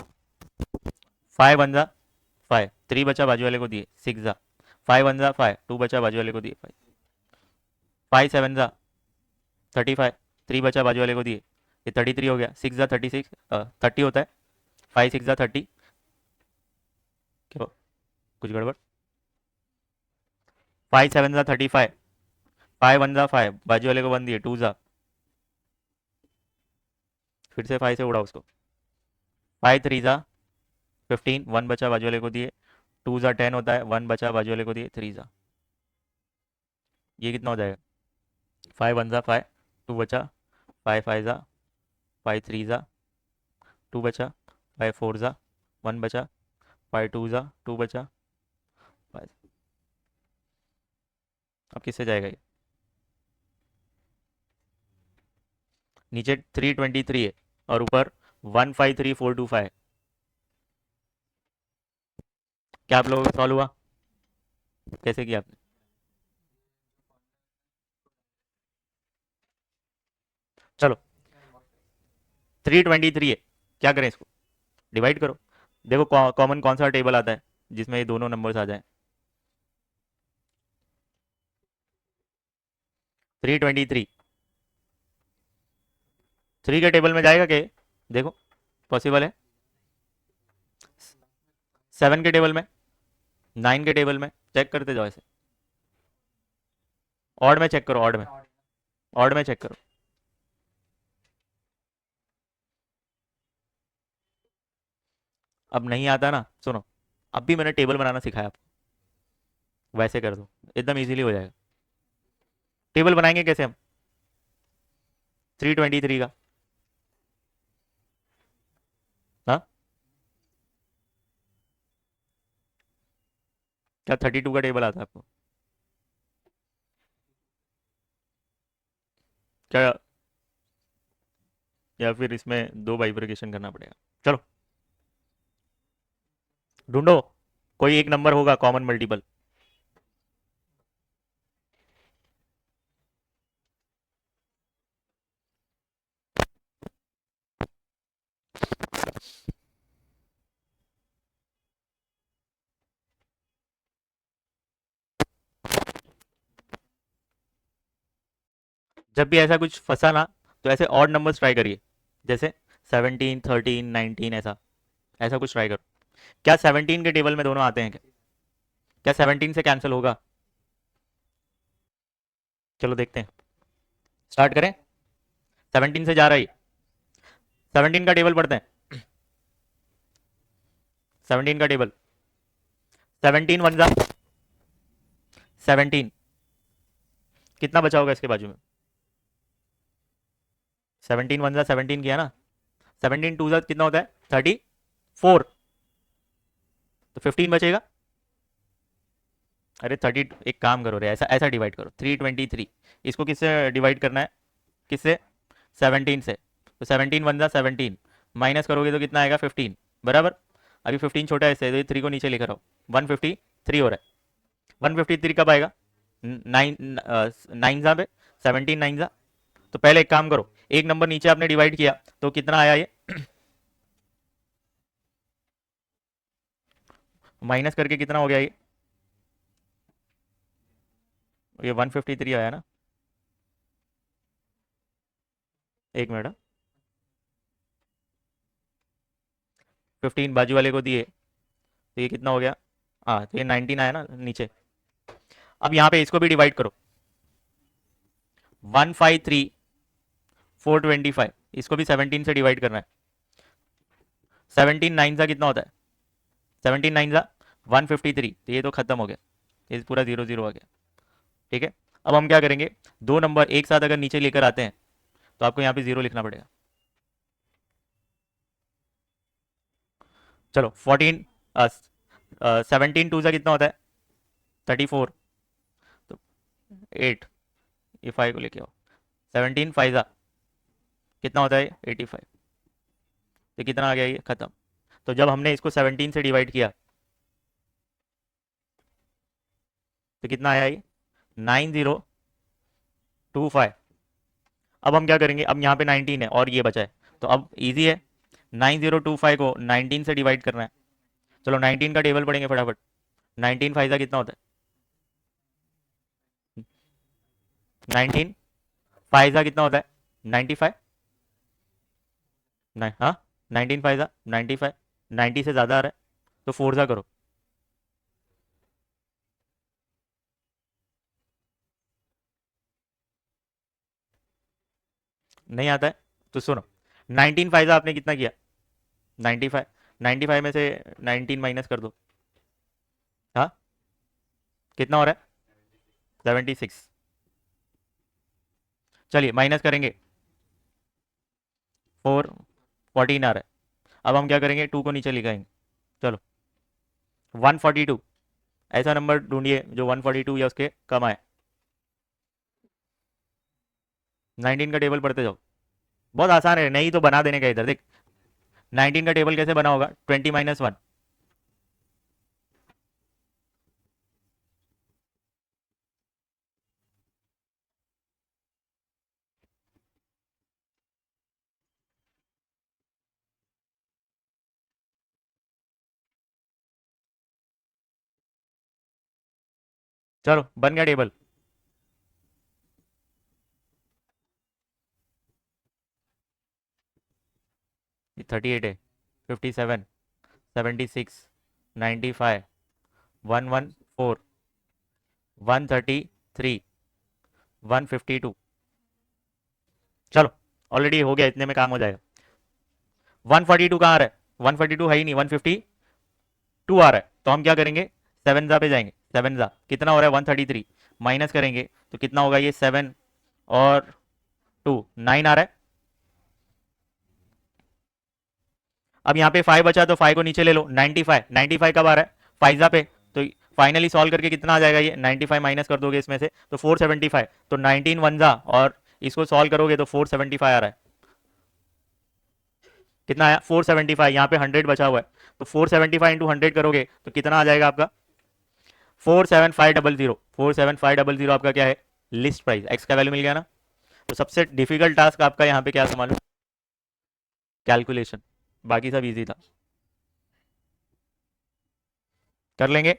5 वन जा 5, 3 बचा बाजू वाले को दिए, 6 जा 5 वन जा 5, 2 बचा बाजू वाले को दिए 5, 5 7 जा 35, 3 बचा बाजू वाले को दिए, ये 33 हो गया, 6 जा 36, 30 होता है, 5 6 जा 30, क्यों कुछ गड़बड़? 5 7 जा 35, 5 वन जा 5, बाजू वाले को 1 दिए, 2 जा, फिर से 5 से उड़ा उसको, 5 3 जा 15, 1 बचा बाजू वाले को दिए, 2 जा 10 होता है, 1 बचा बाजू वाले को दिए, 3 जा, ये कितना हो जाएगा? 5 वन जा 5, 2 बचा, 5 5 जा, 5 3 जा, 2 बचा, 5 4 जा, 1 बचा, 5 2 जा, 2 बचा, 5। अब किससे जाएगा ये? नीचे 323 है और ऊपर 153425। क्या आप लोगों को सॉल्व हुआ? कैसे किया आपने? चलो 323 है, क्या करें इसको? डिवाइड करो। देखो कॉमन कौन सा टेबल आता है जिसमें ये दोनों नंबर्स आ जाए? 323 3 के टेबल में जाएगा क्या? देखो पॉसिबल है। 7 के टेबल में, 9 के टेबल में, चेक करते जाओ ऐसे। ऑड में चेक करो, ऑड में, ऑड में चेक करो। अब नहीं आता ना, सुनो, अब भी मैंने टेबल बनाना सिखाया आपको, वैसे कर दो, एकदम इजीली हो जाएगा। टेबल बनाएंगे कैसे हम 323 का? हाँ, क्या 32 का टेबल आता है आपको क्या? या फिर इसमें दो बाइफरकेशन करना पड़ेगा? चलो ढूंढो, कोई एक नंबर होगा कॉमन मल्टीपल। जब भी ऐसा कुछ फंसा ना, तो ऐसे ऑड नंबर्स ट्राई करिए, जैसे 17 13 19, ऐसा ऐसा कुछ ट्राई करो। क्या 17 के टेबल में दोनों आते हैं क्या? क्या 17 से कैंसिल होगा? चलो देखते हैं, स्टार्ट करें। 17 से जा रहा है, 17 का टेबल पढ़ते हैं। 17 का टेबल, 17 वन जा 17, कितना बचा होगा इसके बाजू में? 17 वन जा 17 किया ना, 17 टू जा कितना होता है? 34, तो 15 बचेगा। अरे 30, एक काम करो रे, ऐसा ऐसा डिवाइड करो, 323, इसको किससे डिवाइड करना है? किससे? 17 से। तो 17 वन जा 17, माइनस करोगे तो कितना आएगा? 15, बराबर। अभी 15 छोटा है इससे, तो ये 3 को नीचे लेकर आओ, 153 हो रहा है। 153 कब आएगा? 9, 9 जा पे, 17 9 जा। तो पहले एक काम करो, एक नंबर नीचे आपने डिवाइड किया तो कितना आया ये? माइनस करके कितना हो गया ये 153 आया ना। एक मिनट, 15 बाजू वाले को दिए, तो ये कितना हो गया? हाँ, तो ये 19 आया ना नीचे। अब यहाँ पे इसको भी डिवाइड करो, 153 425, इसको भी 17 से डिवाइड करना है। 17 9 सा कितना होता है? 17 9 सा 153, तो ये तो खत्म हो गया, ये पूरा 0 0 आ गया। ठीक है, अब हम क्या करेंगे, दो नंबर एक साथ अगर नीचे लेकर आते हैं तो आपको यहाँ पे 0 लिखना पड़ेगा। चलो 14, 17 टू सा कितना होता है? 34, तो 8, ये 5 को लेके आओ, 17 5 सा कितना होता है? 85, तो कितना आ गया ये? खत्म। तो जब हमने इसको 17 से डिवाइड किया तो कितना आया ये? 9025। अब हम क्या करेंगे, अब यहाँ पे 19 है और ये बचा है, तो अब इजी है, 9025 को 19 से डिवाइड करना है। चलो 19 का टेबल पढ़ेंगे फटाफट। 19 फाइजा कितना होता है? 19 फाइजा कितना होता है? 95। नहीं, हाँ, 19 फाइजा 95, 90 से ज़्यादा आ रहा है तो फोर सा करो। नहीं आता है तो सुनो, 19 फाइजा आपने कितना किया? 95, 95 में से 19 माइनस कर दो। हाँ, कितना हो रहा है? 76। चलिए माइनस करेंगे, 14 आ रहा है। अब हम क्या करेंगे, 2 को नीचे लिखाएंगे। चलो 142, ऐसा नंबर ढूंढिए जो 142 या उसके कम आए। 19 का टेबल पढ़ते जाओ, बहुत आसान है, नहीं तो बना देने का इधर देख। 19 का टेबल कैसे बना होगा? 20 - 1। चलो बन गया टेबल। ये 38 है, 57, 76, 95, 114, 133, 152। चलो ऑलरेडी हो गया, इतने में काम हो जाएगा। 142 कहाँ आ रहा है? 142 है ही नहीं, 152 आ रहा है, तो हम क्या करेंगे, सेवन पे जाएंगे। सेवन कितना हो रहा है? 133, माइनस करेंगे तो कितना होगा ये? 7 और 2, 9 आ रहा है। अब यहाँ पे 5 बचा तो 5 को नीचे ले लो। 95, 95 कब आ रहा है? फाइजा पे। तो फाइनली सॉल्व करके कितना आ जाएगा ये? 95 माइनस कर दोगे इसमें से तो 475, तो 19 वनजा और इसको सॉल्व करोगे तो 475 आ रहा है। कितना आया? 475। यहाँ पे 100 बचा हुआ है, तो 475 इंटू 100 करोगे तो कितना आ जाएगा आपका? 47500। 47500 आपका क्या है? List price. एक्स का वैल्यू मिल गया ना। तो सबसे डिफिकल्ट टास्क आपका यहाँ पे क्या था मालूम? कैलकुलेशन। बाकी सब इजी था, कर लेंगे।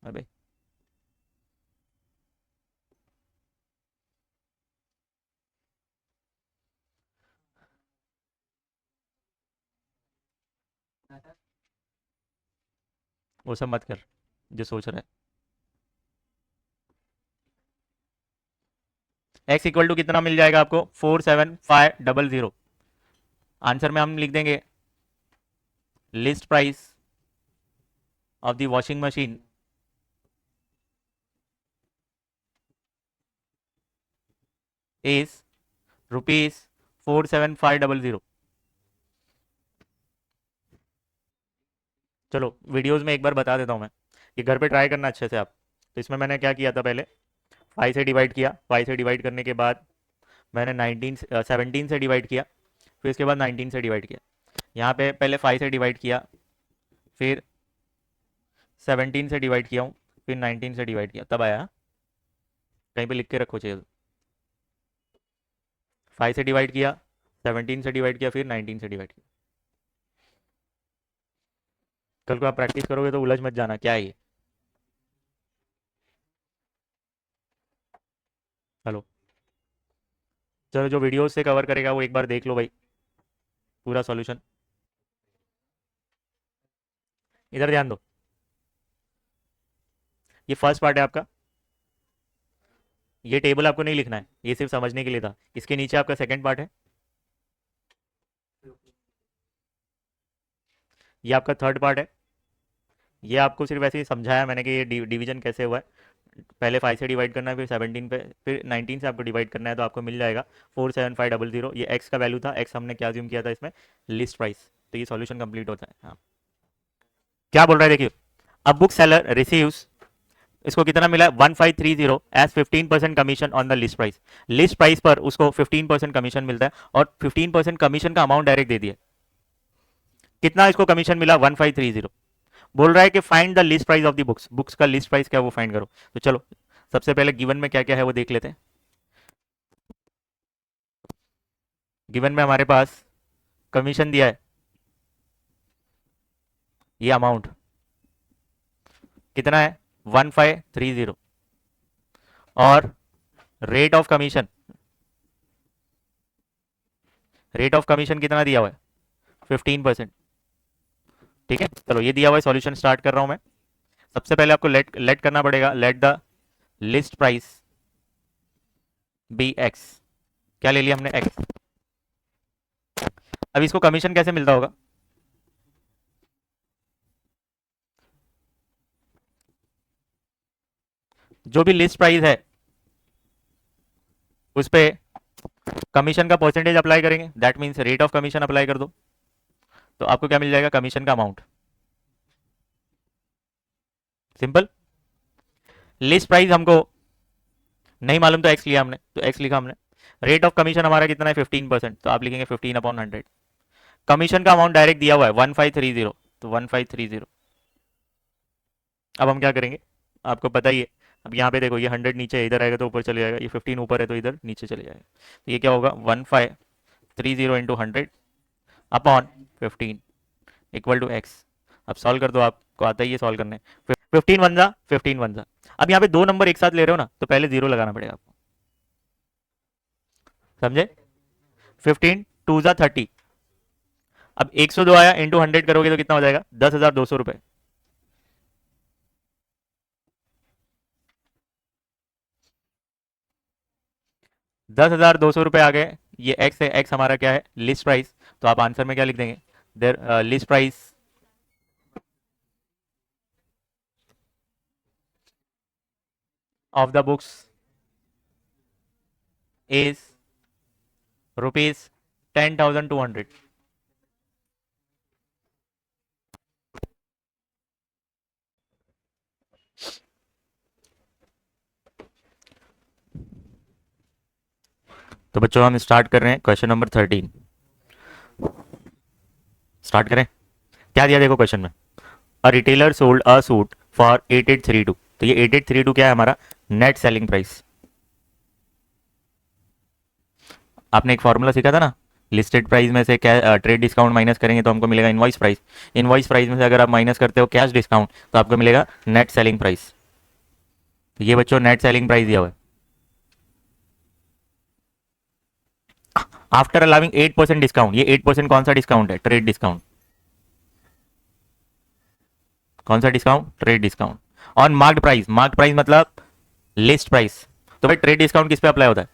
अबे वो सब मत कर जो सोच रहा है। एक्स इक्वल टू कितना मिल जाएगा आपको? 47500। आंसर में हम लिख देंगे list price of the washing machine is ₹47500। चलो वीडियोस में एक बार बता देता हूँ मैं, ये घर पे ट्राई करना अच्छे से आप। तो इसमें मैंने क्या किया था, पहले 5 से डिवाइड किया, 5 से डिवाइड करने के बाद मैंने 17 से डिवाइड किया, फिर इसके बाद 19 से डिवाइड किया। यहाँ पे पहले 5 से डिवाइड किया, फिर 17 से डिवाइड किया हूँ, फिर 19 से डिवाइड किया, तब आया। कहीं पे लिख के रखो चाहिए। 5 से डिवाइड किया, 17 से डिवाइड किया, फिर 19 से डिवाइड किया। कल को आप प्रैक्टिस करोगे तो उलझ मत जाना क्या है ये। हेलो, चलो जो वीडियो से कवर करेगा वो एक बार देख लो भाई, पूरा सॉल्यूशन। इधर ध्यान दो, ये फर्स्ट पार्ट है आपका। ये टेबल आपको नहीं लिखना है, ये सिर्फ समझने के लिए था। इसके नीचे आपका सेकंड पार्ट है, ये आपका थर्ड पार्ट है। ये आपको सिर्फ ऐसे ही समझाया मैंने कि ये डिवीजन कैसे हुआ है। पहले 5 से डिवाइड करना है, फिर 17 पे, फिर 19 से आपको डिवाइड करना है, तो आपको मिल जाएगा 47500। ये एक्स का वैल्यू था, एक्स हमने क्या ज्यूम किया था इसमें? List price. तो ये सॉल्यूशन कंप्लीट होता है। हाँ, क्या बोल रहा है देखिए, अब बुक सेलर रिसीव्स, इसको कितना मिला? 1530 as 15% commission on the list price. List price पर उसको 15% कमीशन मिलता है, और 15% कमीशन का अमाउंट डायरेक्ट दे दिया। कितना इसको कमीशन मिला? 1530। बोल रहा है कि find the list price of the books, books का लिस्ट प्राइस क्या है वो फाइंड करो। तो चलो सबसे पहले गिवन में क्या क्या है वो देख लेते हैं। गिवन में हमारे पास कमीशन दिया है, ये अमाउंट कितना है 1530, और rate of commission, rate of commission कितना दिया हुआ है 15%। ठीक है, चलो ये दिया हुआ है, सॉल्यूशन स्टार्ट कर रहा हूं मैं। सबसे पहले आपको लेट लेट करना पड़ेगा, let the list price be X. क्या ले लिया हमने एक्स। अब इसको कमीशन कैसे मिलता होगा, जो भी लिस्ट प्राइस है उस पे कमीशन का परसेंटेज अप्लाई करेंगे, that means rate of commission apply कर दो, तो आपको क्या मिल जाएगा कमीशन का अमाउंट। सिंपल। लिस्ट प्राइस हमको नहीं मालूम तो एक्स लिया हमने, तो एक्स लिखा हमने। रेट ऑफ कमीशन हमारा कितना है 15%, तो आप लिखेंगे 15/100। कमीशन का अमाउंट डायरेक्ट दिया हुआ है 1530, तो 1530। अब हम क्या करेंगे, आपको पता ही है। अब यहाँ पे देखो, ये 100 नीचे है, इधर आएगा तो ऊपर चले जाएगा, ये 15 ऊपर है तो इधर नीचे चले जाएगा, तो ये क्या होगा 1530 into 100 upon 15 equal to X. अब सॉल्व कर दो, आपको आता ही है सॉल्व करने। 15 1 जा 15 1 जा। अब यहाँ पे दो नंबर एक साथ ले रहे हो ना, तो पहले जीरो लगाना पड़ेगा आपको, समझे। 15 2 जा 30। अब 102 आया, इंटू 100 करोगे तो कितना हो जाएगा 10,200 रुपये। 10,200 रुपये आ गए, ये एक्स है, एक्स हमारा क्या है लिस्ट प्राइस, तो आप आंसर में क्या लिख देंगे, their list price of the books is ₹10,200। तो बच्चों हम स्टार्ट कर रहे हैं क्वेश्चन नंबर 13। स्टार्ट करें। क्या दिया देखो क्वेश्चन में, a retailer sold a suit for 8832। तो ये 8832 क्या है हमारा नेट सेलिंग प्राइस। आपने एक फॉर्मूला सीखा था ना, लिस्टेड प्राइस में से क्या ट्रेड डिस्काउंट माइनस करेंगे तो हमको मिलेगा इनवॉइस प्राइस। इनवॉइस प्राइस में से अगर आप माइनस करते हो कैश डिस्काउंट तो आपको मिलेगा नेट सेलिंग प्राइस। तो ये बच्चों नेट सेलिंग प्राइस दिया हुआ है। आफ्टर अलाउिंग 8% डिस्काउंट, ये 8% कौन सा डिस्काउंट है ट्रेड डिस्काउंट। कौन सा discount trade discount on marked price. Marked price मतलब लिस्ट प्राइस, तो भाई ट्रेड डिस्काउंट किस पे अप्लाई होता है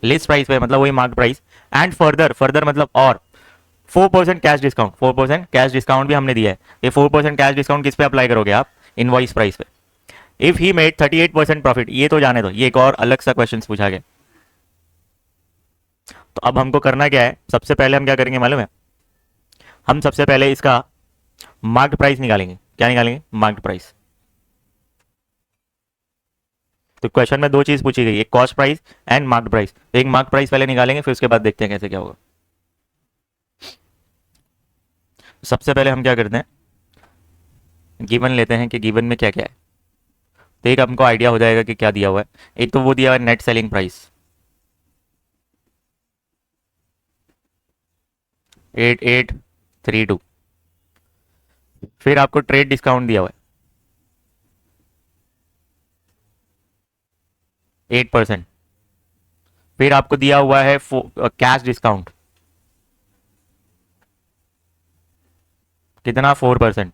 लिस्ट प्राइस पे, मतलब वही marked price. And further, further मतलब और 4% कैश डिस्काउंट, 4% कैश डिस्काउंट भी हमने दिया है। ये 4% कैश डिस्काउंट किस पे अप्लाई करोगे आप इनवॉइस प्राइस पे। इफ ही मेड 38% प्रॉफिट, ये तो जाने दो, ये एक और अलग सा क्वेश्चन पूछा गया। तो अब हमको करना क्या है, सबसे पहले हम क्या करेंगे मालूम है, हम सबसे पहले इसका मार्क्ड प्राइस निकालेंगे। क्या निकालेंगे मार्क्ड प्राइस। तो क्वेश्चन में दो चीज पूछी गई, एक cost price and marked price. तो एक मार्क्ड प्राइस पहले निकालेंगे, फिर उसके बाद देखते हैं कैसे क्या होगा। सबसे पहले हम क्या करते हैं, गिवन लेते हैं कि गिवन में क्या क्या है, तो एक हमको आइडिया हो जाएगा कि क्या दिया हुआ है। एक तो वो दिया हुआ है नेट सेलिंग प्राइस 8832, फिर आपको ट्रेड डिस्काउंट दिया हुआ है 8%, फिर आपको दिया हुआ है कैश डिस्काउंट कितना 4%।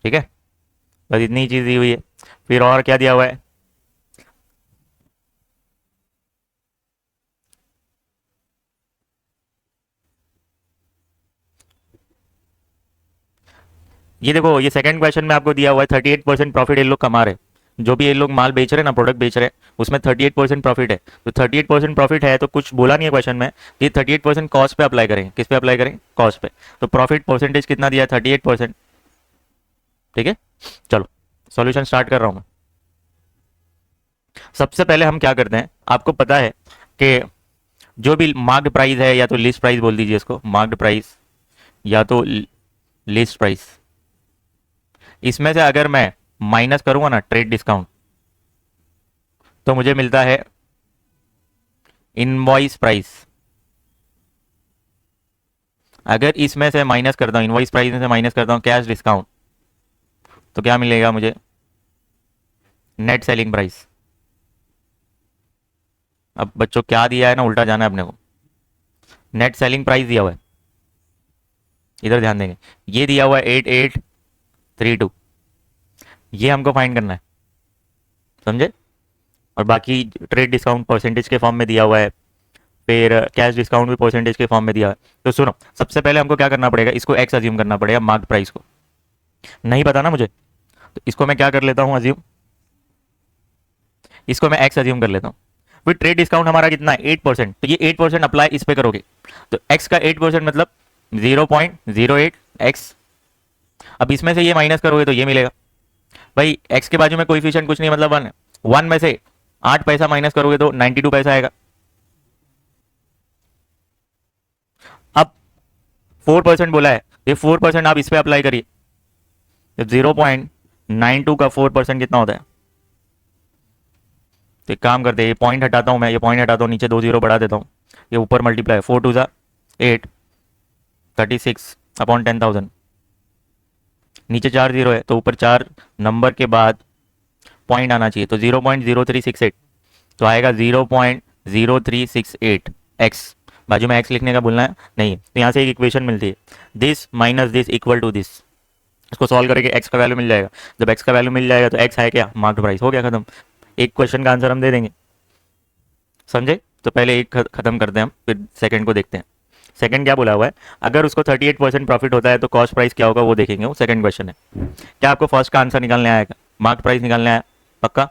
ठीक है, बस इतनी चीज दी हुई है। फिर और क्या दिया हुआ है, ये देखो, ये सेकंड क्वेश्चन में आपको दिया हुआ है 38% प्रॉफिट ये लोग कमा रहे हैं। जो भी ये लोग माल बेच रहे हैं ना, प्रोडक्ट बेच रहे हैं, उसमें 38% प्रॉफिट है। तो 38% प्रॉफिट है तो कुछ बोला नहीं है क्वेश्चन में, ये 38% कॉस्ट पे अप्लाई करेंगे। किस पे अप्लाई करेंगे कॉस्ट पे। तो प्रॉफिट परसेंटेज कितना दिया है 38%। ठीक है, चलो सॉल्यूशन स्टार्ट कर रहा हूं मैं। सबसे पहले हम क्या करते हैं, आपको पता है कि जो भी मार्क्ड प्राइस है, या तो लिस्ट प्राइस बोल दीजिए इसको, मार्क्ड प्राइस या तो लिस्ट प्राइस, इसमें से अगर मैं माइनस करूंगा ना ट्रेड डिस्काउंट तो मुझे मिलता है इनवॉइस प्राइस। अगर इसमें से माइनस करता हूँ, इनवॉइस प्राइस में से माइनस करता हूँ कैश डिस्काउंट, तो क्या मिलेगा मुझे? Net selling price. अब बच्चों क्या दिया है ना, उल्टा जाना है अपने को। नेट सेलिंग प्राइस दिया हुआ है, इधर ध्यान देंगे। ये दिया हुआ है 8832, ये हमको फाइंड करना है, समझे? और बाकी ट्रेड डिस्काउंट परसेंटेज के फॉर्म में दिया हुआ है, फिर कैश डिस्काउंट भी परसेंटेज के फॉर्म में दिया है। तो सुनो, सबसे पहले हमको क्या करना पड़ेगा, इसको एक्स अज्यूम करना पड़ेगा, मार्क प्राइस को। नहीं पता ना मुझे, तो इसको मैं क्या कर लेता हूँ अज्यूम, इसको मैं एक्स अज्यूम कर लेता हूँ। फिर ट्रेड डिस्काउंट हमारा कितना है 8%, तो ये 8% अप्लाई इस पे करोगे, तो एक्स का 8% मतलब 0.08 एक्स। अब इसमें से ये माइनस करोगे तो ये मिलेगा। भाई एक्स के बाजू में कोइफिशिएंट कुछ नहीं, मतलब वन है। वन में से 8 पैसा माइनस करोगे तो 92 पैसा आएगा। अब 4% बोला है, ये 4% आप इस पे अप्लाई करिए, तो 0.92 का 4% कितना होता है? तो एक काम करते हैं, ये पॉइंट हटाता हूँ मैं, ये पॉइंट हटाता हूँ, नीचे 2 जीरो बढ़ा देता हूँ, ये ऊपर मल्टीप्लाई, 4 2 8, 36/10,000। नीचे 4 जीरो है तो ऊपर 4 नंबर के बाद पॉइंट आना चाहिए, तो 0.0368, तो आएगा 0.0368 एक्स। बाजू में एक्स लिखने का भूलना है नहीं, तो यहाँ से एक इक्वेशन मिलती है, this minus this equal to this. इसको सॉल्व करके एक्स का वैल्यू मिल जाएगा। जब एक्स का वैल्यू मिल जाएगा तो एक्स है क्या, मार्क्ड प्राइस, हो गया खत्म। एक क्वेश्चन का आंसर हम दे देंगे, समझे? तो पहले एक खत्म करते हैं हम, फिर सेकंड को देखते हैं। सेकंड क्या बोला हुआ है, अगर उसको 38% प्रॉफिट होता है तो कॉस्ट प्राइस क्या होगा वो देखेंगे, वो सेकंड क्वेश्चन है। क्या आपको फर्स्ट का आंसर निकालने आएगा, मार्क प्राइस निकालने आया? पक्का?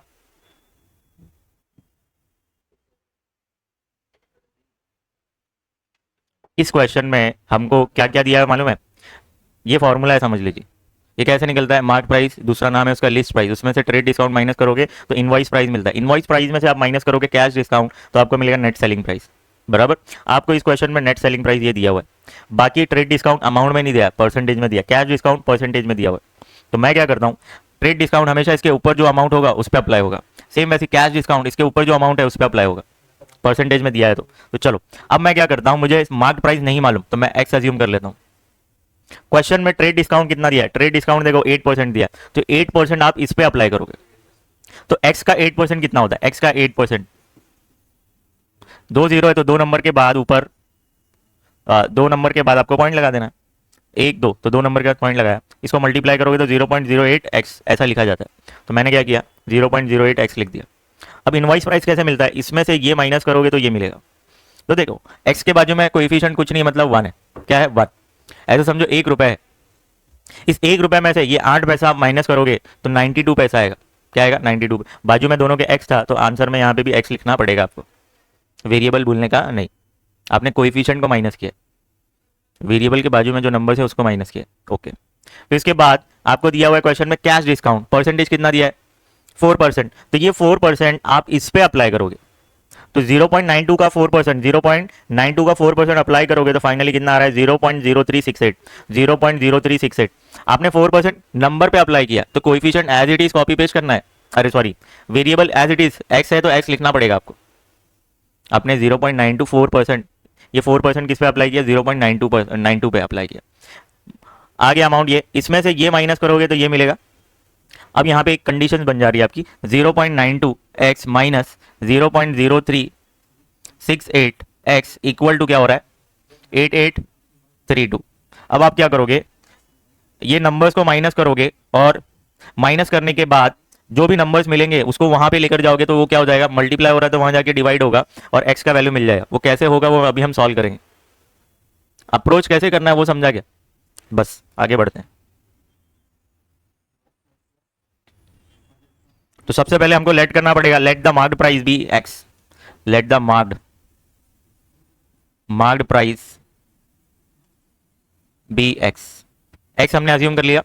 इस क्वेश्चन में हमको क्या क्या दिया है मालूम है? ये फॉर्मूला है, समझ लीजिए। ये कैसे निकलता है, मार्क प्राइस दूसरा नाम है उसका लिस्ट प्राइस, उसमें से ट्रेड डिस्काउंट माइनस करोगे तो इनवॉइस प्राइस मिलता है, इनवॉइस प्राइस में से आप माइनस करोगे कैश डिस्काउंट, तो आपको मिलेगा नेट सेलिंग प्राइस। बराबर। आपको इस क्वेश्चन में नेट सेलिंग प्राइस ये दिया हुआ है, बाकी ट्रेड डिस्काउंट अमाउंट में नहीं दिया, परसेंटेज में दिया, कैश डिस्काउंट परसेंटेज में दिया हुआ है। तो मैं क्या करता हूँ, ट्रेड डिस्काउंट हमेशा इसके ऊपर जो अमाउंट होगा उस पर अप्लाई होगा, सेम वैसे कैश डिस्काउंट इसके ऊपर जो अमाउंट है उस पर अप्लाई होगा, परसेंटेज में दिया है तो चलो। अब मैं क्या करता हूँ, मुझे मार्क प्राइस नहीं मालूम तो मैं एक्स अज्यूम कर लेता हूँ। क्वेश्चन में ट्रेड डिस्काउंट कितना दिया है, ट्रेड डिस्काउंट देखो 8% दिया, तो 8% आप इस पे अप्लाई करोगे, तो एक्स का 8% कितना होता है, एक्स का 8%, 2 जीरो है तो 2 नंबर के बाद ऊपर 2 नंबर के बाद आपको पॉइंट लगा देना, एक दो तो 2 नंबर के बाद पॉइंट लगाया, इसको मल्टीप्लाई करोगे तो 0.08 एक्स ऐसा लिखा जाता है। तो मैंने क्या किया, 0.08 एक्स लिख दिया। अब इनवाइस प्राइस कैसे मिलता है, इसमें से ये माइनस करोगे तो ये मिलेगा। तो देखो एक्स के बाजू में कोइफिशिएंट कुछ नहीं, मतलब वन है, क्या है, वन। ऐसे समझो 1 रुपए है, इस 1 रुपए में से ये 8 पैसा आप माइनस करोगे तो 92 पैसा आएगा। क्या आएगा, 92। बाजू में दोनों के एक्स था तो आंसर में यहाँ पे भी एक्स लिखना पड़ेगा आपको, वेरिएबल भूलने का नहीं, आपने कोइफिशिएंट को माइनस किया, वेरिएबल के बाजू में जो नंबर है उसको माइनस किया। ओके। फिर इसके बाद आपको दिया हुआ है क्वेश्चन में कैश डिस्काउंट, परसेंटेज कितना दिया है, 4%, तो ये 4% आप इस पे अप्लाई करोगे, तो 0.92 का 4%, 0.92 का 4% अप्लाई करोगे तो फाइनली कितना आ रहा है, 0.0368, 0.0368। आपने 4% नंबर पे अप्लाई किया तो coefficient as it is copy paste करना है, अरे sorry, variable as it is X है तो एक्स लिखना पड़ेगा आपको। आपने 0.94%, ये 4% किस पे अप्लाई किया, 0.92 पे अप्लाई किया। आगे अमाउंट ये, इसमें से ये माइनस करोगे तो ये मिलेगा। अब यहाँ पे एक कंडीशन बन जा रही है आपकी, 0.92 X minus 0.0368 X equal to क्या हो रहा है, 8832। अब आप क्या करोगे, ये नंबर्स को माइनस करोगे और माइनस करने के बाद जो भी नंबर्स मिलेंगे उसको वहां पे लेकर जाओगे तो वो क्या हो जाएगा, मल्टीप्लाई हो रहा है तो वहां जाके डिवाइड होगा और एक्स का वैल्यू मिल जाएगा। वो कैसे होगा वो अभी हम सॉल्व करेंगे, अप्रोच कैसे करना है वो समझा गया। बस आगे बढ़ते हैं। तो सबसे पहले हमको लेट करना पड़ेगा, let the marked price be X, let the marked price be X. X हमने अज्यूम कर लिया।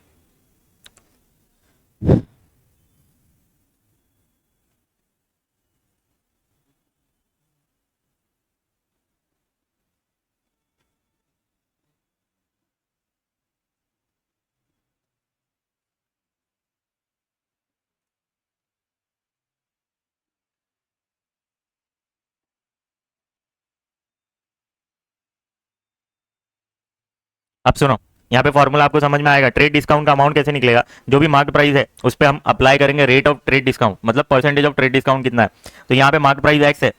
अब सुनो, यहाँ पे फॉर्मूला आपको समझ में आएगा। ट्रेड डिस्काउंट का अमाउंट कैसे निकलेगा, जो भी मार्क प्राइस है उस पर हम अप्लाई करेंगे रेट ऑफ ट्रेड डिस्काउंट, मतलब परसेंटेज ऑफ ट्रेड डिस्काउंट कितना है। तो यहाँ पे मार्क प्राइस एक्स है,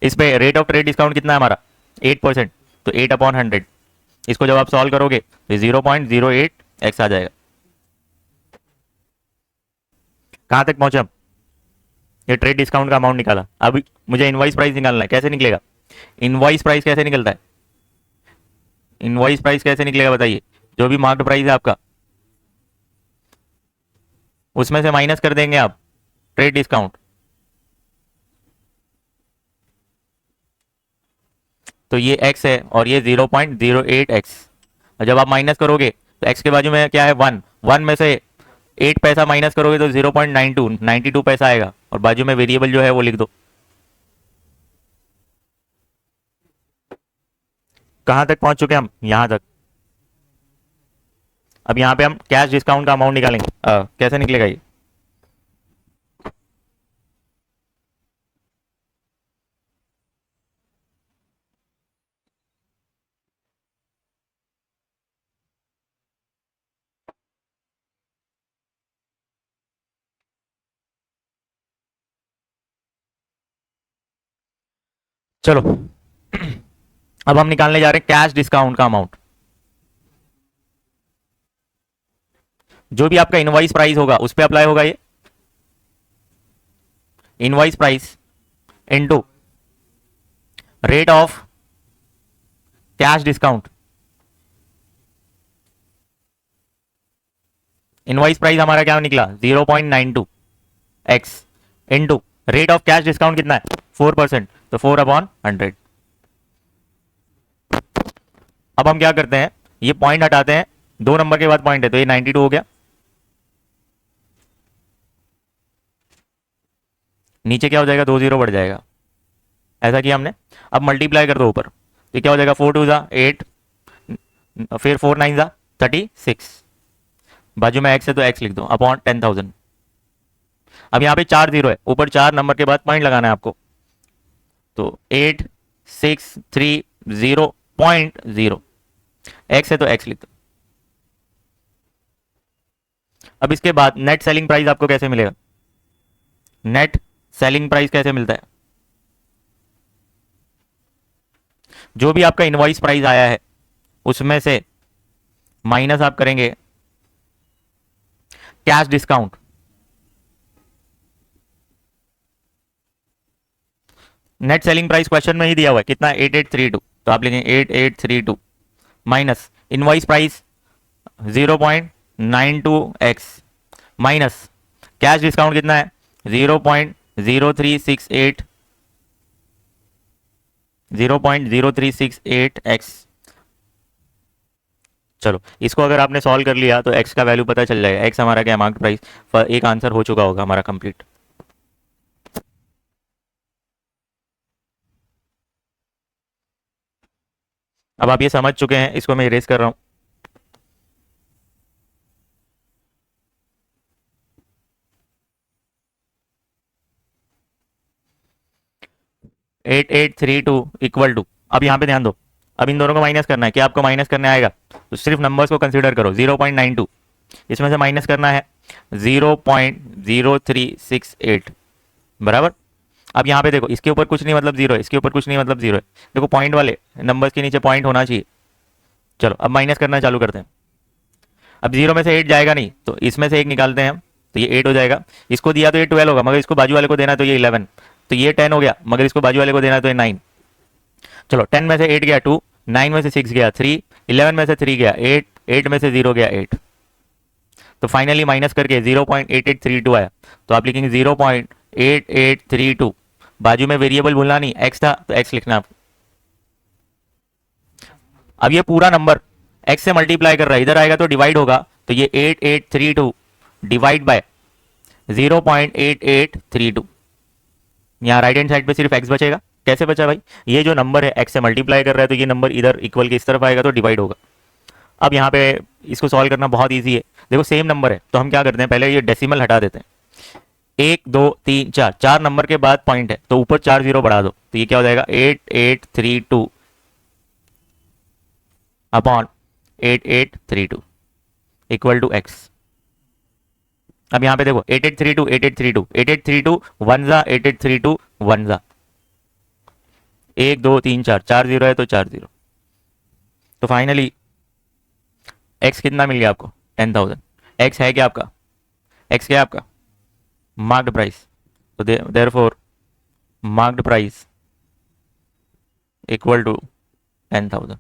इस पे रेट ऑफ ट्रेड डिस्काउंट कितना है हमारा 8%, तो 8/100। इसको जब आप सॉल्व करोगे तो 0.08 एक्स आ जाएगा। कहाँ तक पहुंचे हम, ये ट्रेड डिस्काउंट का अमाउंट निकाला। अब मुझे इनवॉइस प्राइस निकालना है, कैसे निकलेगा इनवॉइस प्राइस, कैसे निकलता है इनवॉइस प्राइस, कैसे निकलेगा बताइए। जो भी मार्क्ड प्राइस है आपका उसमें से माइनस कर देंगे आप ट्रेड डिस्काउंट, तो ये x है और ये 0.08x। और जब आप माइनस करोगे तो x के बाजू में क्या है 1, 1 में से 8 पैसा माइनस करोगे तो 0.92 पैसा आएगा, और बाजू में वेरिएबल जो है वो लिख दो। कहां तक पहुंच चुके हम, यहां तक। अब यहां पे हम कैश डिस्काउंट का अमाउंट निकालेंगे। कैसे निकलेगा ये, चलो अब हम निकालने जा रहे हैं कैश डिस्काउंट का अमाउंट। जो भी आपका इनवॉइस प्राइस होगा उस पर अप्लाई होगा ये invoice price into rate of cash discount. Invoice price हमारा क्या निकला 0.92x into rate of cash discount कितना है 4%, तो 4/100। अब हम क्या करते हैं, ये पॉइंट हटाते हैं, 2 नंबर के बाद पॉइंट है तो ये 92 हो गया। नीचे क्या हो जाएगा, 2 0 बढ़ जाएगा, ऐसा किया हमने। अब मल्टीप्लाई कर दो ऊपर, तो क्या हो जाएगा 4 2 जा 8, फिर 4 9 जा 36, बाजू में एक्स है तो एक्स लिख दो अपॉन 10,000। अब यहाँ पे 4 0 है, ऊपर 4 नंबर के बाद पॉइंट लगाना है आपको, तो 8630.0 एक्स है तो एक्स लिख दो। अब इसके बाद नेट सेलिंग प्राइस आपको कैसे मिलेगा, नेट सेलिंग प्राइस कैसे मिलता है, जो भी आपका इनवॉइस प्राइस आया है उसमें से माइनस आप करेंगे cash discount. Net selling price question में ही दिया हुआ है कितना 8832, तो आप लिखेंगे 8832 minus invoice price 0.92x minus cash discount कितना है 0.0368 0.0368x। चलो इसको अगर आपने सॉल्व कर लिया तो x का वैल्यू पता चल जाएगा। x हमारा क्या मार्क प्राइस, एक आंसर हो चुका होगा हमारा कंप्लीट। अब आप ये समझ चुके हैं, इसको मैं इरेज कर रहा हूं। Eight eight three two equal to, अब यहाँ पे ध्यान दो, अब इन दोनों को माइनस करना है। क्या आपको माइनस करने आएगा, तो सिर्फ नंबर्स को कंसीडर करो। 0.92 इसमें से माइनस करना है 0.0368 बराबर। अब यहाँ पे देखो, इसके ऊपर कुछ नहीं मतलब जीरो है, इसके ऊपर कुछ नहीं मतलब जीरो है। देखो पॉइंट वाले नंबर्स के नीचे पॉइंट होना चाहिए। चलो अब माइनस करना चालू करते हैं। अब 0 में से 8 जाएगा नहीं, तो इसमें से 1 निकालते हैं हम, तो ये 8 हो जाएगा। इसको दिया तो ये 12 होगा, मगर इसको बाजू वाले को देना तो ये 11, तो ये 10 हो गया, मगर इसको बाजू वाले को देना तो ये 9। चलो 10 में से 8 गया 2, 9 में से 6 गया 3, 11 में से 3 गया 8, 8 में से 0 गया 8, तो फाइनली माइनस करके 0.8832 आया। तो आप लिखेंगे 0.8832, बाजू में वेरिएबल भूलना नहीं, एक्स था तो एक्स लिखना आप। अब ये पूरा नंबर एक्स से मल्टीप्लाई कर रहा है, इधर आएगा तो डिवाइड होगा, तो ये 8832 डिवाइड बाय 0.8832, यहाँ राइट हैंड साइड पे सिर्फ एक्स बचेगा। कैसे बचा भाई, ये जो नंबर है एक्स से मल्टीप्लाई कर रहा है तो ये नंबर इधर इक्वल के इस तरफ आएगा तो डिवाइड होगा। अब यहाँ पे इसको सॉल्व करना बहुत ईजी है। देखो सेम नंबर है तो हम क्या करते हैं, पहले ये डेसिमल हटा देते हैं। 1 2 3 4, 4 नंबर के बाद पॉइंट है तो ऊपर 4 0 बढ़ा दो, तो ये क्या हो जाएगा 8832 अपॉन 8832 इक्वल टू एक्स। अब यहाँ पे देखो 8832 8832 8832 वन जा 8832 वन जा 1 2 3 4 4 जीरो है तो 4 जीरो। तो फाइनली एक्स कितना मिल गया आपको 10,000। एक्स है क्या आपका, एक्स क्या है आपका मार्क्ड प्राइस। तो therefore marked price equal to 10,000।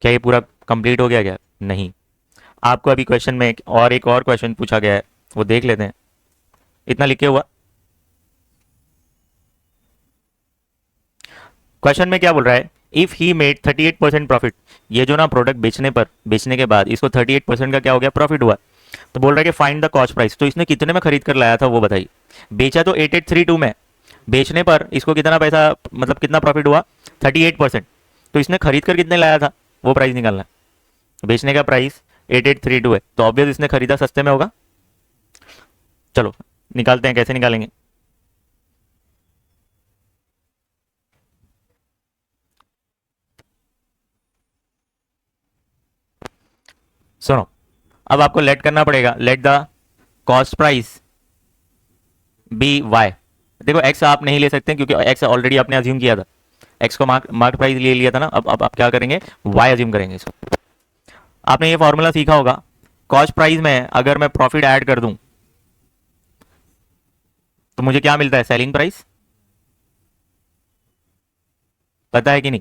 क्या ये पूरा कंप्लीट हो गया क्या, नहीं। आपको अभी क्वेश्चन में एक और क्वेश्चन पूछा गया है, वो देख लेते हैं। इतना लिखे हुआ क्वेश्चन में क्या बोल रहा है, इफ ही मेड 38% प्रॉफिट। ये जो ना प्रोडक्ट बेचने के बाद इसको 38% का क्या हो गया प्रॉफिट हुआ। तो बोल रहा है कि फाइंड द कॉस्ट प्राइस। तो इसने कितने में खरीद कर लाया था वो बताइए। बेचा तो 8832 में, बेचने पर इसको कितना पैसा मतलब कितना प्रॉफिट हुआ 38%। तो इसने खरीद कर कितने लाया था वो प्राइस निकालना है। बेचने का प्राइस 8832 है तो ऑब्वियस इसने खरीदा सस्ते में होगा। चलो निकालते हैं, कैसे निकालेंगे। सुनो, अब आपको लेट करना पड़ेगा, let the cost price be Y. देखो एक्स आप नहीं ले सकते क्योंकि एक्स ऑलरेडी आपने अज्यूम किया था, एक्स को मार्क प्राइस ले लिया था ना। अब आप क्या करेंगे, वाई अज्यूम करेंगे इसको। आपने ये फॉर्मूला सीखा होगा, कॉस्ट प्राइस में अगर मैं प्रॉफिट ऐड कर दूं तो मुझे क्या मिलता है सेलिंग प्राइस, पता है कि नहीं।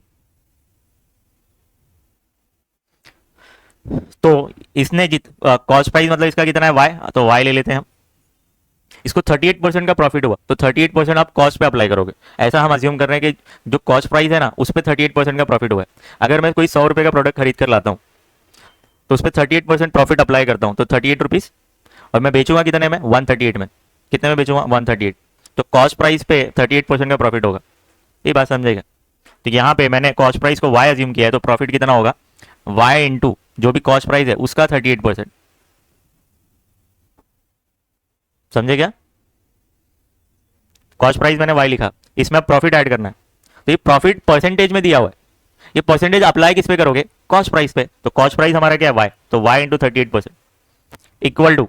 तो इसने कॉस्ट प्राइस मतलब इसका कितना है वाई, तो वाई ले लेते हैं हम। इसको 38% का प्रॉफिट हुआ तो 38% आप कॉस्ट पे अप्लाई करोगे। ऐसा हम अज्यूम कर रहे हैं कि जो कॉस्ट प्राइस है ना उस पर 38% का प्रॉफिट हुआ है। अगर मैं कोई 100 रुपये का प्रोडक्ट खरीद कर लाता हूँ तो उस पर 38% प्रॉफिट अप्लाई करता हूँ तो 38 रुपीज़, और मैं बेचूंगा कितने में 138 में। कितने में बेचूंगा 138। तो कॉस्ट प्राइस पे 38% का प्रॉफिट होगा, ये बात समझेगा। तो यहाँ पे मैंने कॉस्ट प्राइस को वाई अज्यूम किया है तो प्रॉफिट कितना होगा वाई इंटू जो भी कॉस्ट प्राइस है उसका 38%। समझे क्या, कॉस्ट प्राइस मैंने वाई लिखा, इसमें अब प्रॉफिट ऐड करना है। तो ये प्रॉफिट परसेंटेज में दिया हुआ है, ये परसेंटेज अप्लाई किस पे करोगे कॉस्ट प्राइस पे। तो कॉस्ट प्राइस हमारा क्या है वाई, तो Y into 38% equal to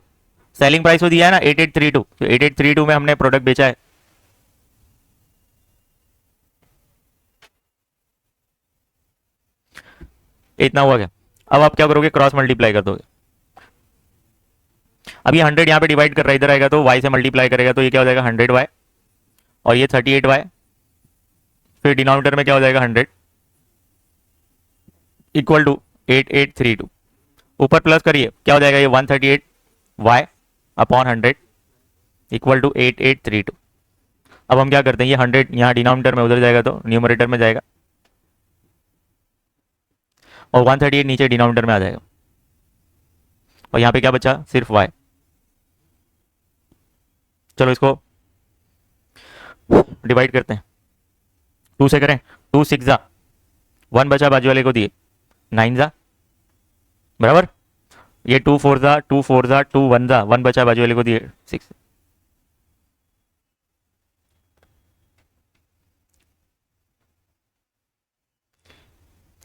selling price को दिया है ना 8832, तो 8832 में हमने प्रोडक्ट बेचा है। इतना हुआ क्या। अब आप क्या करोगे क्रॉस मल्टीप्लाई कर दोगे। अब ये 100 यहाँ पे डिवाइड कर रहा है, इधर आएगा तो वाई से मल्टीप्लाई करेगा तो ये क्या हो जाएगा 100y, और ये 38y, फिर डिनोमिनेटर में क्या हो जाएगा 100 इक्वल टू 8832। ऊपर प्लस करिए क्या हो जाएगा ये 138y अपॉन 100 इक्वल टू 8832। अब हम क्या करते हैं, ये 100 यहाँ डिनोमिनेटर में उधर जाएगा तो न्यूमरेटर में जाएगा, और 138 नीचे डिनोमिनेटर में आ जाएगा, और यहाँ पे क्या बचा सिर्फ y। चलो इसको डिवाइड करते हैं, 2 से करें, 2 6 जा 1 बचा बाजू वाले को दिए 9 जा बराबर, ये 2 4 जा 2 4 जा 2 1 जा 1 बचा बाजू वाले को दिए 6।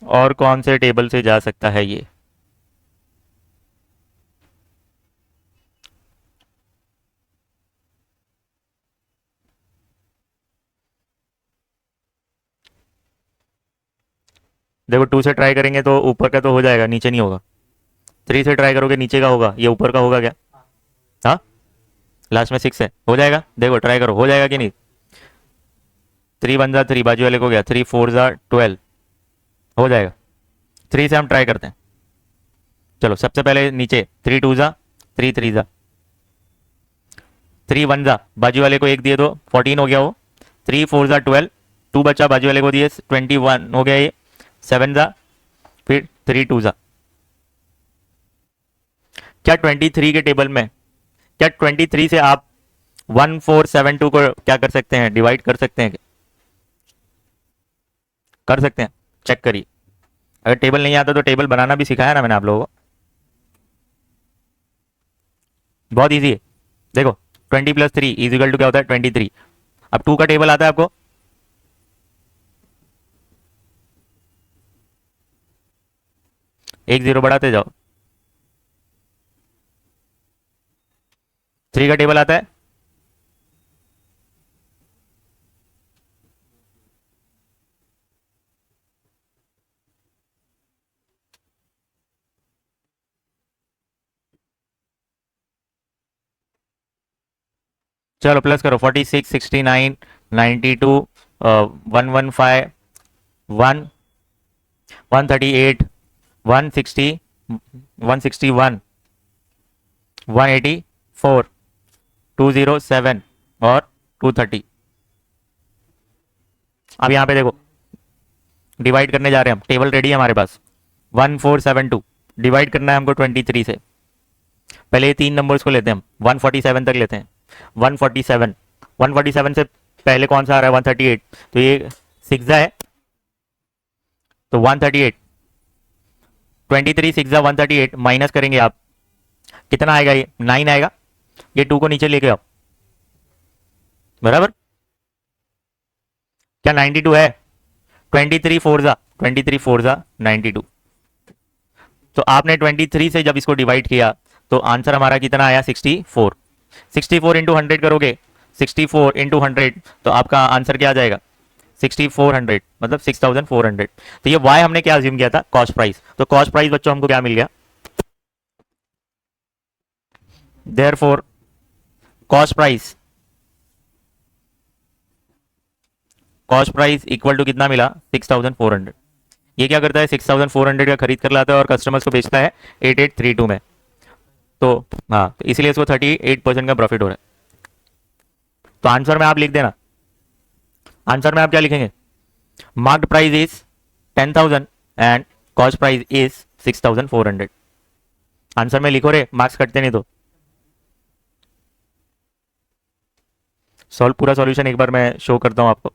और कौन से टेबल से जा सकता है ये, देखो 2 से ट्राई करेंगे तो ऊपर का तो हो जाएगा, नीचे नहीं होगा। 3 से ट्राई करोगे नीचे का होगा, ये ऊपर का होगा क्या, हाँ लास्ट में 6 है, हो जाएगा। देखो ट्राई करो हो जाएगा कि नहीं। 3 1 जा 3 बाजू वाले को गया, 3 4 जा 12 हो जाएगा। 3 से हम ट्राई करते हैं। चलो सबसे पहले नीचे 3 2 जा 3 3 जा 3 1 जा बाजू वाले को एक दिए तो 14 हो गया वो, 3 4 जा 12 2 बचा बाजू वाले को दिए 21 हो गया ये, 7 जा फिर 3 2 जा। क्या 23 के टेबल में, क्या 23 से आप 1472 को क्या कर सकते हैं डिवाइड कर सकते हैं, कर सकते हैं, चेक करिए। अगर टेबल नहीं आता तो टेबल बनाना भी सिखाया ना मैंने आप लोगों को, बहुत इजी है। देखो 20 + 3 इजिकल टू क्या होता है 23, अब 2 का टेबल आता है आपको, एक जीरो बढ़ाते जाओ। 3 का टेबल आता है, चलो प्लस करो, 46, 69, 92, 115, 138, 160, 161, 184, 207 और 230। अब यहाँ पे देखो, डिवाइड करने जा रहे हैं हम, टेबल रेडी है हमारे पास। 1472 डिवाइड करना है हमको 23 से। पहले ये तीन नंबर्स को लेते हैं हम, 147 तक लेते हैं। 147, 147 से पहले कौन सा आ रहा है, 138, तो ये 6 है, तो 138, 23 6 138 माइनस करेंगे आप, कितना आएगा, ये 9 आएगा। ये 2 को नीचे लेके आओ, बराबर, क्या 92 है, 23 4 जा 92। तो आपने 23 से जब इसको डिवाइड किया तो आंसर हमारा कितना आया, 64। 64 इंटू 100 करोगे, 64 इंटू 100, तो आपका आंसर क्या आ जाएगा, 6400, मतलब 6400। तो ये y हमने क्या अज्यूम किया था, कॉस्ट प्राइस। तो कॉस्ट प्राइस बच्चों हमको क्या मिल गया, therefore cost price equal to कितना मिला, 6400। ये क्या करता है, 6400 का खरीद कर लाता है और कस्टमर्स को बेचता है 8832 में। तो हाँ, तो इसलिए इसको 38% का प्रॉफिट हो रहा है। तो आंसर में आप लिख देना, आंसर में आप क्या लिखेंगे, marked price is 10,000 and cost price is 6400। Answer में लिखो रे, मार्क्स कटते नहीं तो। सॉल्व, पूरा सॉल्यूशन एक बार मैं शो करता हूं आपको।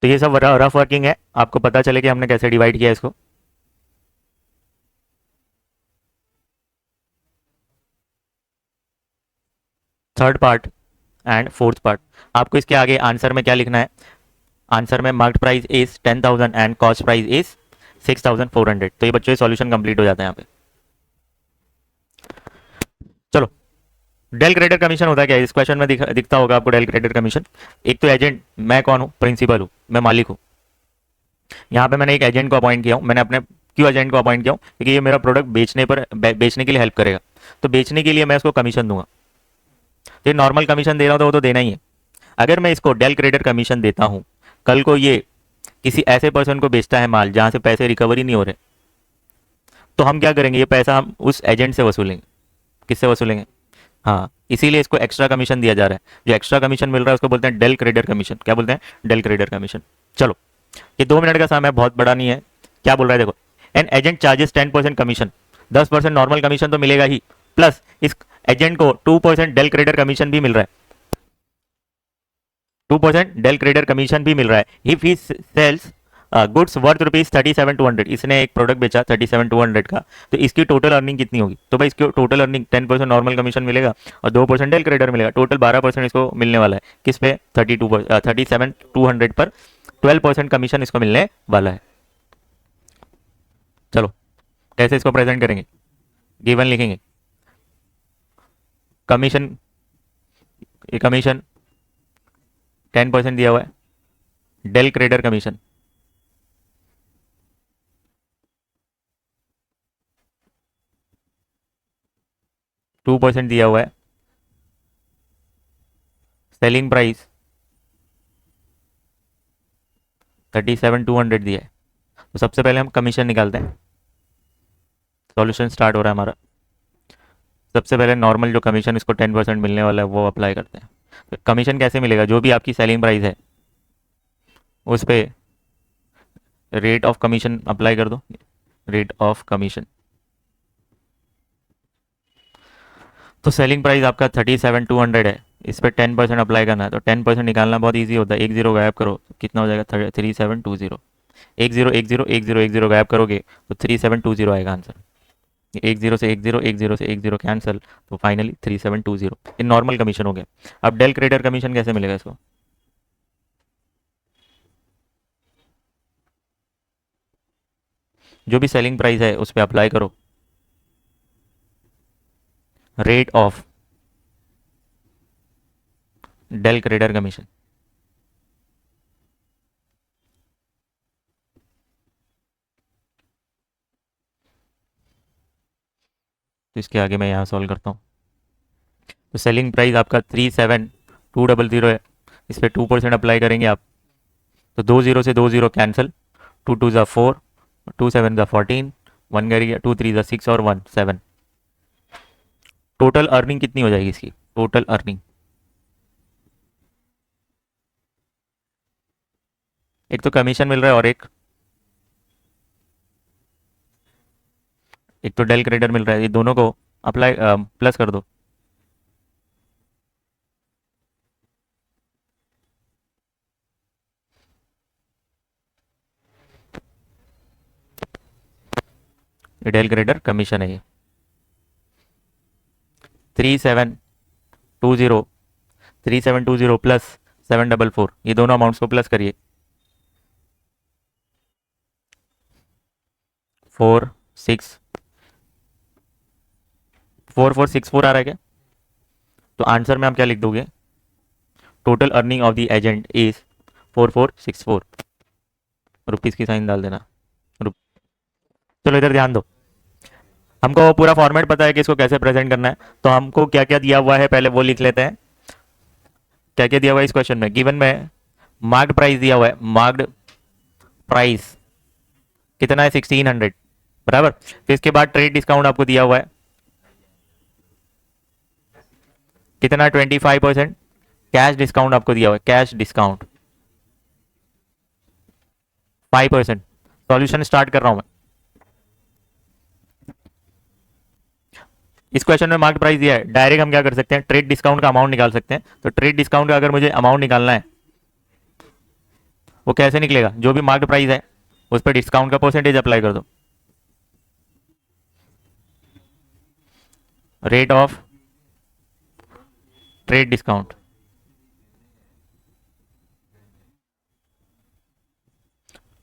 तो ये सब रफ वर्किंग है, आपको पता चले कि हमने कैसे डिवाइड किया इसको। Third part and fourth part, आपको इसके आगे आंसर में क्या लिखना है, आंसर में marked price is 10,000 and cost price is 6400। तो ये बच्चों सॉल्यूशन कंप्लीट हो जाता है यहाँ पे। चलो, डेल क्रेडिट कमीशन होता है क्या, इस क्वेश्चन में दिखता होगा आपको डेल क्रेडिट कमीशन। एक तो एजेंट, मैं कौन हूँ, प्रिंसिपल हूँ, मैं मालिक हूँ। यहाँ पे मैंने एक एजेंट को अपॉइंट किया हूँ, मैंने अपने, क्यों एजेंट को अपॉइंट किया हूँ, क्योंकि ये मेरा प्रोडक्ट बेचने पर बेचने के लिए हेल्प करेगा। तो बेचने के लिए मैं इसको कमीशन दूंगा। तो ये नॉर्मल कमीशन दे रहा हूँ तो वो तो देना ही है। अगर मैं इसको डेल क्रेडिट कमीशन देता हूँ, कल को ये किसी ऐसे पर्सन को बेचता है माल जहाँ से पैसे रिकवरी नहीं हो रहे, तो हम क्या करेंगे, ये पैसा हम उस एजेंट से वसूलेंगे। किससे वसूलेंगे, हाँ, इसीलिए इसको एक्स्ट्रा कमीशन दिया जा रहा है। जो एक्स्ट्रा कमीशन मिल रहा है उसको बोलते हैं डेल क्रेडिट कमीशन। क्या बोलते हैं, डेल क्रेडिट कमीशन। चलो, ये 2 मिनट का समय है, बहुत बड़ा नहीं है। क्या बोल रहा है देखो, an agent charges 10% commission, 10% normal commission तो मिलेगा ही, प्लस इस एजेंट को 2% डेल क्रेडिट कमीशन भी मिल रहा है। 2% डेल क्रेडिट कमीशन भी मिल रहा है। If he sells goods worth ₹37,200, इसने एक प्रोडक्ट बेचा 37,200 का, तो इसकी टोटल अर्निंग कितनी होगी, तो भाई इसकी टोटल अर्निंग 10% नॉर्मल कमीशन मिलेगा और 2% डेल क्रेडिट मिलेगा, टोटल 12% इसको मिलने वाला है। किस पे, 37,200 पर 12% कमीशन इसको मिलने वाला है। चलो, कैसे इसको प्रेजेंट करेंगे, गिवन लिखेंगे, कमीशन, ये कमीशन 10% दिया हुआ है, डेल क्रेडिट कमीशन 2% दिया हुआ है, सेलिंग प्राइस 37,200 दिया है। तो सबसे पहले हम कमीशन निकालते हैं। सॉल्यूशन स्टार्ट हो रहा है हमारा। सबसे पहले नॉर्मल जो कमीशन इसको 10% मिलने वाला है वो अप्लाई करते हैं। तो कमीशन कैसे मिलेगा, जो भी आपकी सेलिंग प्राइस है उस पर रेट ऑफ कमीशन अप्लाई कर दो, रेट ऑफ कमीशन। तो सेलिंग प्राइस आपका 37,200 है, इस पर 10% अप्लाई करना है, तो 10% निकालना बहुत ईजी होता है। एक जीरो गायब करो तो कितना हो जाएगा, 3720। एक जीरो एक जीरो एक जीरो एक जीरो गायब करोगे तो 3720 आएगा आंसर। एक जीरो से एक जीरो, एक जीरो से एक जीरो कैंसिल, तो फाइनली 3720। ये नॉर्मल कमीशन हो गया। अब डेल क्रेडिटर कमीशन कैसे मिलेगा इसको, जो भी सेलिंग प्राइस है उस पर अप्लाई करो rate of del credere commission. तो इसके आगे मैं यहाँ सॉल्व करता हूँ। तो सेलिंग प्राइस आपका 37,200 है, इस पर 2% अप्लाई करेंगे आप, तो दो जीरो से दो जीरो कैंसिल, टू टू ज़ा 4, टू सेवन ज़ा 14, वन करिए, टू थ्री ज़ा 6 और वन 7। टोटल अर्निंग कितनी हो जाएगी इसकी, टोटल अर्निंग, एक तो कमीशन मिल रहा है और एक तो डेल क्रेडिटर मिल रहा है, ये दोनों को अप्लाई प्लस कर दो। ये डेल क्रेडिटर कमीशन है, ये 3720, 3720 प्लस 744, ये दोनों अमाउंट्स को प्लस करिए। 4464 आ रहा है क्या, तो आंसर में आप क्या लिख दोगे, total earning of the agent is 4464 rupees की साइन डाल देना। रुप- चलो इधर ध्यान दो, हमको पूरा फॉर्मेट पता है कि इसको कैसे प्रेजेंट करना है, तो हमको क्या क्या दिया हुआ है पहले वो लिख लेते हैं। क्या क्या दिया हुआ है इस क्वेश्चन में, गिवन में मार्क्ड प्राइस दिया हुआ है, मार्क्ड प्राइस कितना है 1600, बराबर। फिर इसके बाद ट्रेड डिस्काउंट आपको दिया हुआ है कितना, 25%। कैश डिस्काउंट आपको दिया हुआ है, कैश डिस्काउंट 5%। सॉल्यूशन स्टार्ट कर रहा हूं मैं। इस क्वेश्चन में मार्क प्राइस दिया है, डायरेक्ट हम क्या कर सकते हैं, ट्रेड डिस्काउंट का अमाउंट निकाल सकते हैं। तो ट्रेड डिस्काउंट का अगर मुझे अमाउंट निकालना है वो कैसे निकलेगा, जो भी मार्क प्राइस है उस पर डिस्काउंट का परसेंटेज अप्लाई कर दो, रेट ऑफ ट्रेड डिस्काउंट।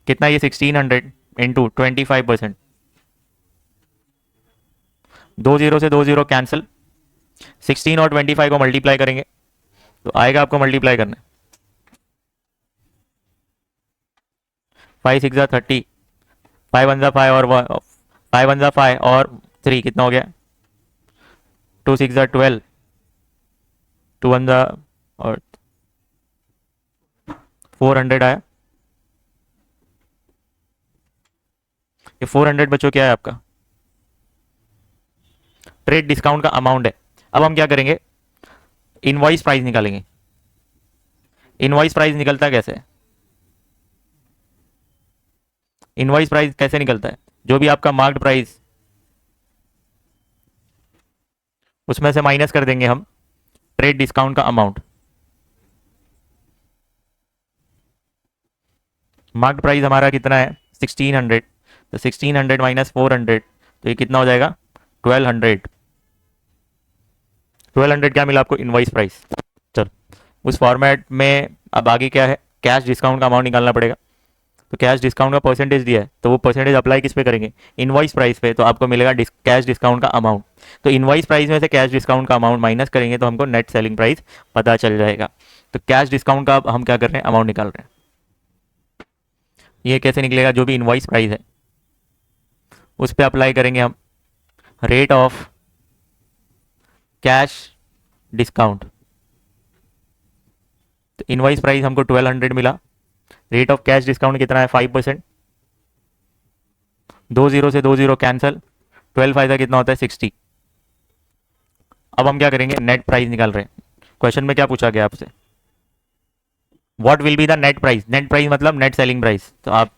कितना, ये 1600 इंटू 25%, दो जीरो से दो जीरो कैंसिल, 16 और 25 को मल्टीप्लाई करेंगे तो आएगा आपको मल्टीप्लाई करना, 5 6 30, 5 1 5 और 5 1 5 और 3 कितना हो गया, 2 6 12, 2 1 और 400 आया। ये 400 बच्चों क्या है आपका, ट्रेड डिस्काउंट का अमाउंट है। अब हम क्या करेंगे, इनवॉइस प्राइस निकालेंगे। इनवॉइस प्राइस निकलता कैसे है, इनवॉइस प्राइस कैसे निकलता है, जो भी आपका मार्क्ड प्राइस उसमें से माइनस कर देंगे हम ट्रेड डिस्काउंट का अमाउंट। मार्क्ड प्राइस हमारा कितना है 1600, तो 1600 माइनस 400, तो ये कितना हो जाएगा 1200। 1200 क्या मिला आपको, इनवॉइस प्राइस। चल उस फॉर्मेट में अब आगे क्या है, कैश डिस्काउंट का अमाउंट निकालना पड़ेगा। तो कैश डिस्काउंट का परसेंटेज दिया है, तो वो परसेंटेज अप्लाई किस पे करेंगे, इनवॉइस प्राइस पे, तो आपको मिलेगा कैश डिस्काउंट का अमाउंट। तो इनवॉइस प्राइस में से कैश डिस्काउंट का अमाउंट माइनस करेंगे तो हमको नेट सेलिंग प्राइस पता चल जाएगा। तो कैश डिस्काउंट का हम क्या कर रहे हैं, अमाउंट निकाल रहे हैं। ये कैसे निकलेगा, जो भी इनवॉइस प्राइस है उस पर अप्लाई करेंगे हम रेट ऑफ कैश डिस्काउंट। तो इनवॉइस प्राइस हमको 1200 मिला, रेट ऑफ कैश डिस्काउंट कितना है 5%, दो जीरो से दो जीरो कैंसिल, 12 फायदा कितना होता है 60। अब हम क्या करेंगे, नेट प्राइस निकाल रहे हैं। क्वेश्चन में क्या पूछा गया आपसे, what will be the net price, net price मतलब नेट सेलिंग प्राइस। तो आप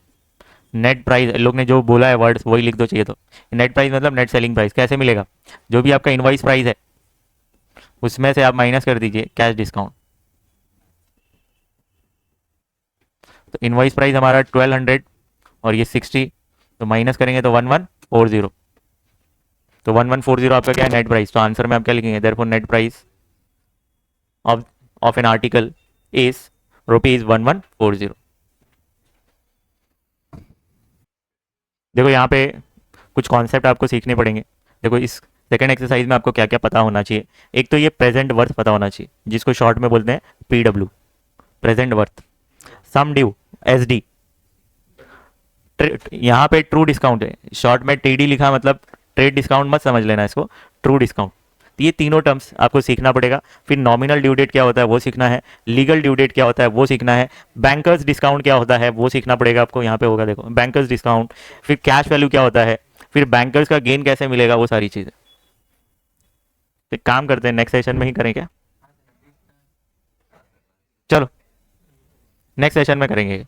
नेट प्राइस लोग ने जो बोला है वर्ड्स वही लिख दो चाहिए, तो नेट प्राइस मतलब नेट सेलिंग प्राइस कैसे मिलेगा, जो भी आपका इनवॉइस प्राइस है उसमें से आप माइनस कर दीजिए कैश डिस्काउंट। तो इनवॉइस प्राइस हमारा 1200 और ये 60, तो माइनस करेंगे तो 1140। तो 1140 आपका क्या है नेट प्राइस। तो आंसर में आप क्या लिखेंगे, therefore net price of of an article is ₹1140। देखो यहाँ पे कुछ कॉन्सेप्ट आपको सीखने पड़ेंगे। देखो इस सेकंड एक्सरसाइज में आपको क्या क्या पता होना चाहिए। एक तो ये प्रेजेंट वर्थ पता होना चाहिए, जिसको शॉर्ट में बोलते हैं PW, प्रेजेंट वर्थ। सम ड्यू SD, यहाँ पे ट्रू डिस्काउंट है, शॉर्ट में TD लिखा, मतलब ट्रेड डिस्काउंट मत समझ लेना इसको, ट्रू डिस्काउंट। तो ये तीनों टर्म्स आपको सीखना पड़ेगा। फिर नॉमिनल ड्यू डेट क्या होता है वो सीखना है, लीगल ड्यू डेट क्या होता है वो सीखना है, बैंकर्स डिस्काउंट क्या होता है वो सीखना पड़ेगा आपको। यहाँ पे होगा देखो बैंकर्स डिस्काउंट, फिर कैश वैल्यू क्या होता है, फिर बैंकर्स का गेन कैसे मिलेगा, वो सारी चीज़ें। तो एक काम करते हैं नेक्स्ट सेशन में ही करें क्या, चलो नेक्स्ट सेशन में करेंगे।